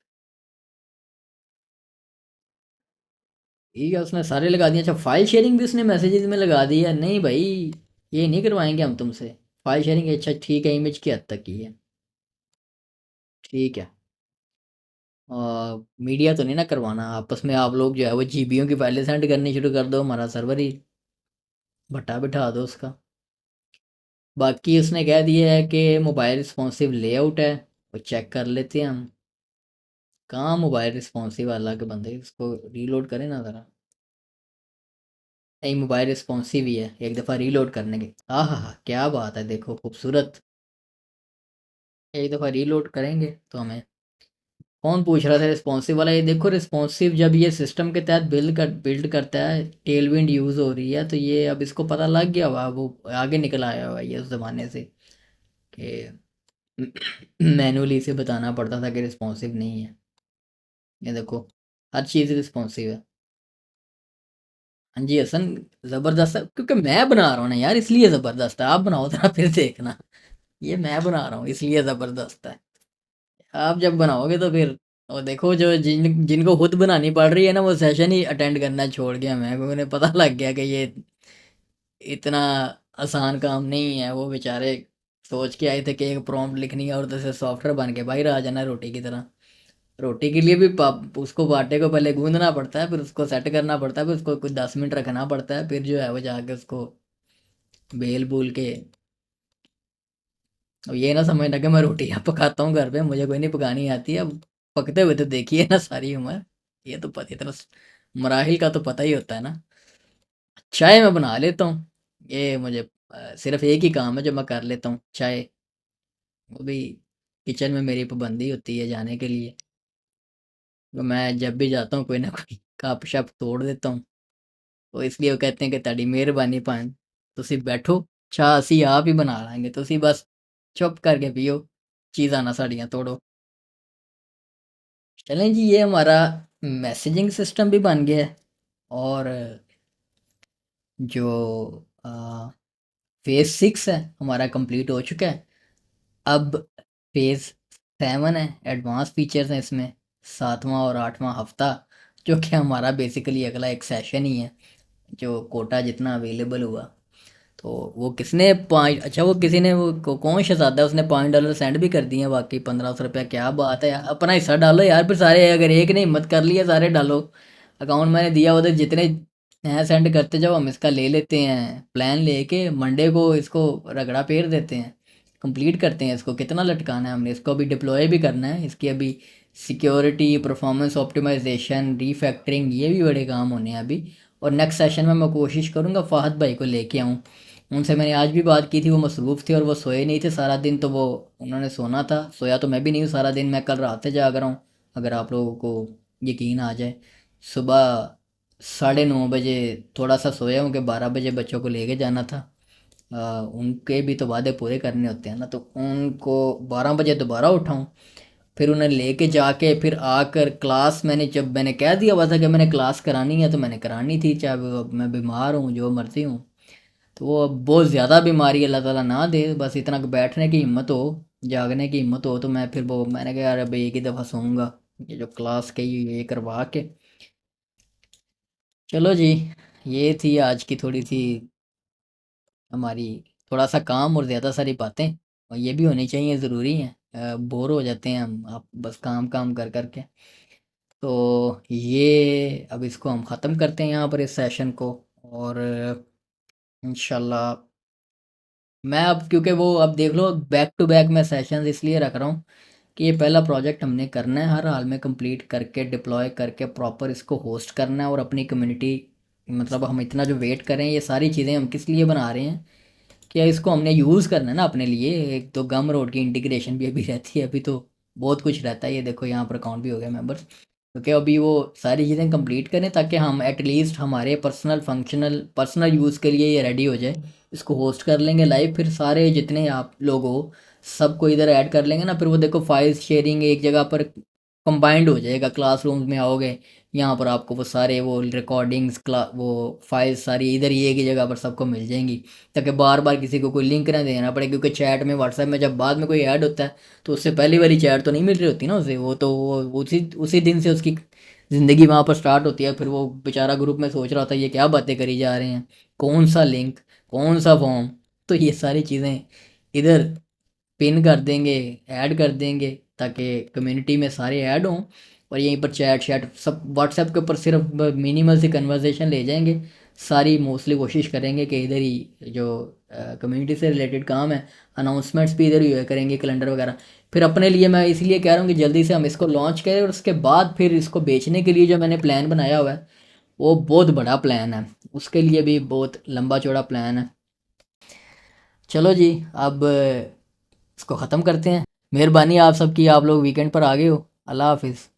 ठीक है, उसने सारे लगा दिए। अच्छा, फाइल शेयरिंग भी उसने मैसेजेस में लगा दी है। नहीं भाई, ये नहीं करवाएंगे हम तुमसे फाइल शेयरिंग। अच्छा ठीक है, इमेज की हद तक की है। ठीक है। मीडिया तो नहीं ना करवाना आपस में, आप लोग जो है वो GBयों की फाइलें सेंड करनी शुरू कर दो, हमारा सर्वर ही भट्टा बिठा दो उसका। बाकी उसने कह दिया है कि मोबाइल रिस्पॉन्सिव लेआउट है, वो चेक कर लेते हैं हम। कहाँ मोबाइल रिस्पॉन्सिव वाला के बंदे, इसको रीलोड करें ना ज़रा। नहीं, मोबाइल रिस्पॉन्सिव ही है, एक दफ़ा रीलोड करने के। हाँ हाँ हाँ, क्या बात है, देखो खूबसूरत। एक दफ़ा रीलोड करेंगे तो हमें कौन पूछ रहा था रिस्पॉन्सिव वाला। ये देखो, रिस्पॉन्सिव जब ये सिस्टम के तहत बिल्ड करता है, टेलविंड यूज़ हो रही है, तो ये अब इसको पता लग गया हुआ, वो आगे निकल आया हुआ है ये उस ज़माने से कि मैनुअली इसे बताना पड़ता था कि रिस्पॉन्सिव नहीं है। ये देखो, हर चीज़ रिस्पॉन्सिव है। हाँ जी हसन, ज़बरदस्त है क्योंकि मैं बना रहा हूँ ना यार, इसलिए ज़बरदस्त है। आप बनाओ जरा फिर देखना। ये मैं बना रहा हूँ इसलिए ज़बरदस्त है। आप जब बनाओगे तो फिर, और देखो, जो जिनको खुद बनानी पड़ रही है ना, वो सेशन ही अटेंड करना छोड़ गया मैं, क्योंकि उन्हें पता लग गया कि ये इतना आसान काम नहीं है। वो बेचारे सोच के आए थे कि एक प्रॉम्प्ट लिखनी है और उधर से सॉफ्टवेयर बन के बाहर आ जाना रोटी की तरह। रोटी के लिए भी उसको आटे को पहले गूंदना पड़ता है, फिर उसको सेट करना पड़ता है, फिर उसको कुछ 10 मिनट रखना पड़ता है, फिर जो है वो जाके उसको बेल बूल के। अब ये ना समझना कि मैं रोटियां पकाता हूँ घर पे, मुझे कोई नहीं पकानी आती है। अब पकते हुए तो देखिए ना सारी उम्र, ये तो पता इतना मराहिल का तो पता ही होता है ना। चाय मैं बना लेता हूँ, ये मुझे सिर्फ एक ही काम है जो मैं कर लेता हूँ, चाय। वो भी किचन में मेरी पाबंदी होती है जाने के लिए। तो मैं जब भी जाता हूँ कोई ना कोई कप शप तोड़ देता हूँ। तो इसलिए वो कहते हैं कि ਤੁਹਾਡੀ ਮਿਹਰਬਾਨੀ ਭਾਣ, ਤੁਸੀਂ ਬੈਠੋ, ਚਾਹ ਅਸੀਂ ਆਪ ਹੀ ਬਣਾ ਲਾਂਗੇ, ਤੁਸੀਂ बस चुप करके पियो, चीज़ां ना साड़ियाँ तोड़ो। चलें जी, ये हमारा मैसेजिंग सिस्टम भी बन गया है। और जो फेज़ 6 है हमारा कंप्लीट हो चुका है। अब फेज़ 7 है, एडवांस फीचर्स हैं इसमें, 7वां और 8वां हफ्ता, जो कि हमारा बेसिकली अगला एक सेशन ही है, जो कोटा जितना अवेलेबल हुआ। तो वो किसने पाँच, अच्छा वो किसी ने वो कौन शहजादा, उसने $5 सेंड भी कर दिए हैं, बाकी 1500 रुपया। क्या बात है यार, अपना हिस्सा डालो यार, फिर सारे, अगर एक ने हिम्मत कर लिया सारे डालो। अकाउंट मैंने दिया उधर, जितने हैं सेंड करते जाओ, हम इसका ले लेते हैं प्लान, लेके मंडे को इसको रगड़ा पेर देते हैं, कंप्लीट करते हैं इसको। कितना लटकाना है हमने इसको, अभी डिप्लॉय भी करना है इसकी, अभी सिक्योरिटी, परफॉर्मेंस ऑप्टिमाइजेशन, रीफैक्टरिंग, ये भी बड़े काम होने हैं अभी। और नेक्स्ट सेशन में मैं कोशिश करूँगा फ़ाहद भाई को लेके आऊँ। उनसे मैंने आज भी बात की थी, वो मसरूफ़ थे और वो सोए नहीं थे सारा दिन, तो वो उन्होंने सोना था, सोया तो मैं भी नहीं हूँ सारा दिन, मैं कल रात से जाग रहा हूँ, अगर आप लोगों को यकीन आ जाए। सुबह 9:30 बजे थोड़ा सा सोया हूँ कि 12 बजे बच्चों को लेके जाना था। उनके भी तो वादे पूरे करने होते हैं ना, तो उनको 12 बजे दोबारा उठाऊँ, फिर उन्हें लेके जाके फिर आकर क्लास, मैंने जब मैंने कह दिया हुआ था कि मैंने क्लास करानी है तो मैंने करानी थी, चाहे मैं बीमार हूँ जो मर्जी हूँ। तो वो अब बहुत ज़्यादा बीमारी अल्लाह ताला ना दे, बस इतना कि बैठने की हिम्मत हो, जागने की हिम्मत हो, तो मैं फिर वो, मैंने कहा यार अब एक ही दफ़ा सोऊंगा, ये जो क्लास कही ये करवा के। चलो जी, ये थी आज की थोड़ी सी हमारी, थोड़ा सा काम और ज़्यादा सारी बातें, और ये भी होनी चाहिए, ज़रूरी है, बोर हो जाते हैं हम आप बस काम काम कर कर के। तो ये अब इसको हम ख़त्म करते हैं यहाँ पर इस सेशन को, और इंशाल्लाह मैं अब, क्योंकि वो अब देख लो बैक टू बैक मैं सेशंस इसलिए रख रहा हूँ कि ये पहला प्रोजेक्ट हमने करना है, हर हाल में कंप्लीट करके डिप्लॉय करके प्रॉपर इसको होस्ट करना है, और अपनी कम्युनिटी, मतलब हम इतना जो वेट करें, ये सारी चीज़ें हम किस लिए बना रहे हैं, क्या इसको हमने यूज़ करना है ना अपने लिए। एक तो गम रोड की इंटीग्रेशन भी अभी रहती है, अभी तो बहुत कुछ रहता है, ये देखो यहाँ पर अकाउंट भी हो गया मेंबर्स, क्योंकि अभी वो सारी चीज़ें कंप्लीट करें ताकि हम एटलीस्ट हमारे पर्सनल यूज़ के लिए ये रेडी हो जाए। इसको होस्ट कर लेंगे लाइव, फिर सारे जितने आप लोग हो सबको इधर ऐड कर लेंगे ना, फिर वो देखो फाइल्स शेयरिंग एक जगह पर कंबाइंड हो जाएगा, क्लासरूम्स में आओगे, यहाँ पर आपको वो सारे वो रिकॉर्डिंग्स वो फाइल्स सारी इधर ही एक ही जगह पर सबको मिल जाएंगी, ताकि बार बार किसी को कोई लिंक ना देना पड़े, क्योंकि चैट में व्हाट्सएप में जब बाद में कोई ऐड होता है तो उससे पहली वाली चैट तो नहीं मिल रही होती ना उसे, वो तो वो उसी उसी दिन से उसकी ज़िंदगी वहाँ पर स्टार्ट होती है, फिर वो बेचारा ग्रुप में सोच रहा होता है ये क्या बातें करी जा रहे हैं, कौन सा लिंक, कौन सा फॉर्म। तो ये सारी चीज़ें इधर पिन कर देंगे, ऐड कर देंगे, ताकि कम्युनिटी में सारे ऐड हों, और यहीं पर चैट शैट सब व्हाट्सएप के ऊपर सिर्फ मिनिमल सी कन्वर्सेशन ले जाएंगे, सारी मोस्टली कोशिश करेंगे कि इधर ही जो कम्युनिटी से रिलेटेड काम है, अनाउंसमेंट्स भी इधर ही हुआ करेंगे, कैलेंडर वगैरह। फिर अपने लिए मैं इसलिए कह रहा हूँ कि जल्दी से हम इसको लॉन्च करें, और उसके बाद फिर इसको बेचने के लिए जो मैंने प्लान बनाया हुआ है वो बहुत बड़ा प्लान है, उसके लिए भी बहुत लंबा चौड़ा प्लान है। चलो जी, अब इसको ख़त्म करते हैं। मेहरबानी आप सबकी, आप लोग वीकेंड पर आ गए हो। अल्लाह हाफिज़।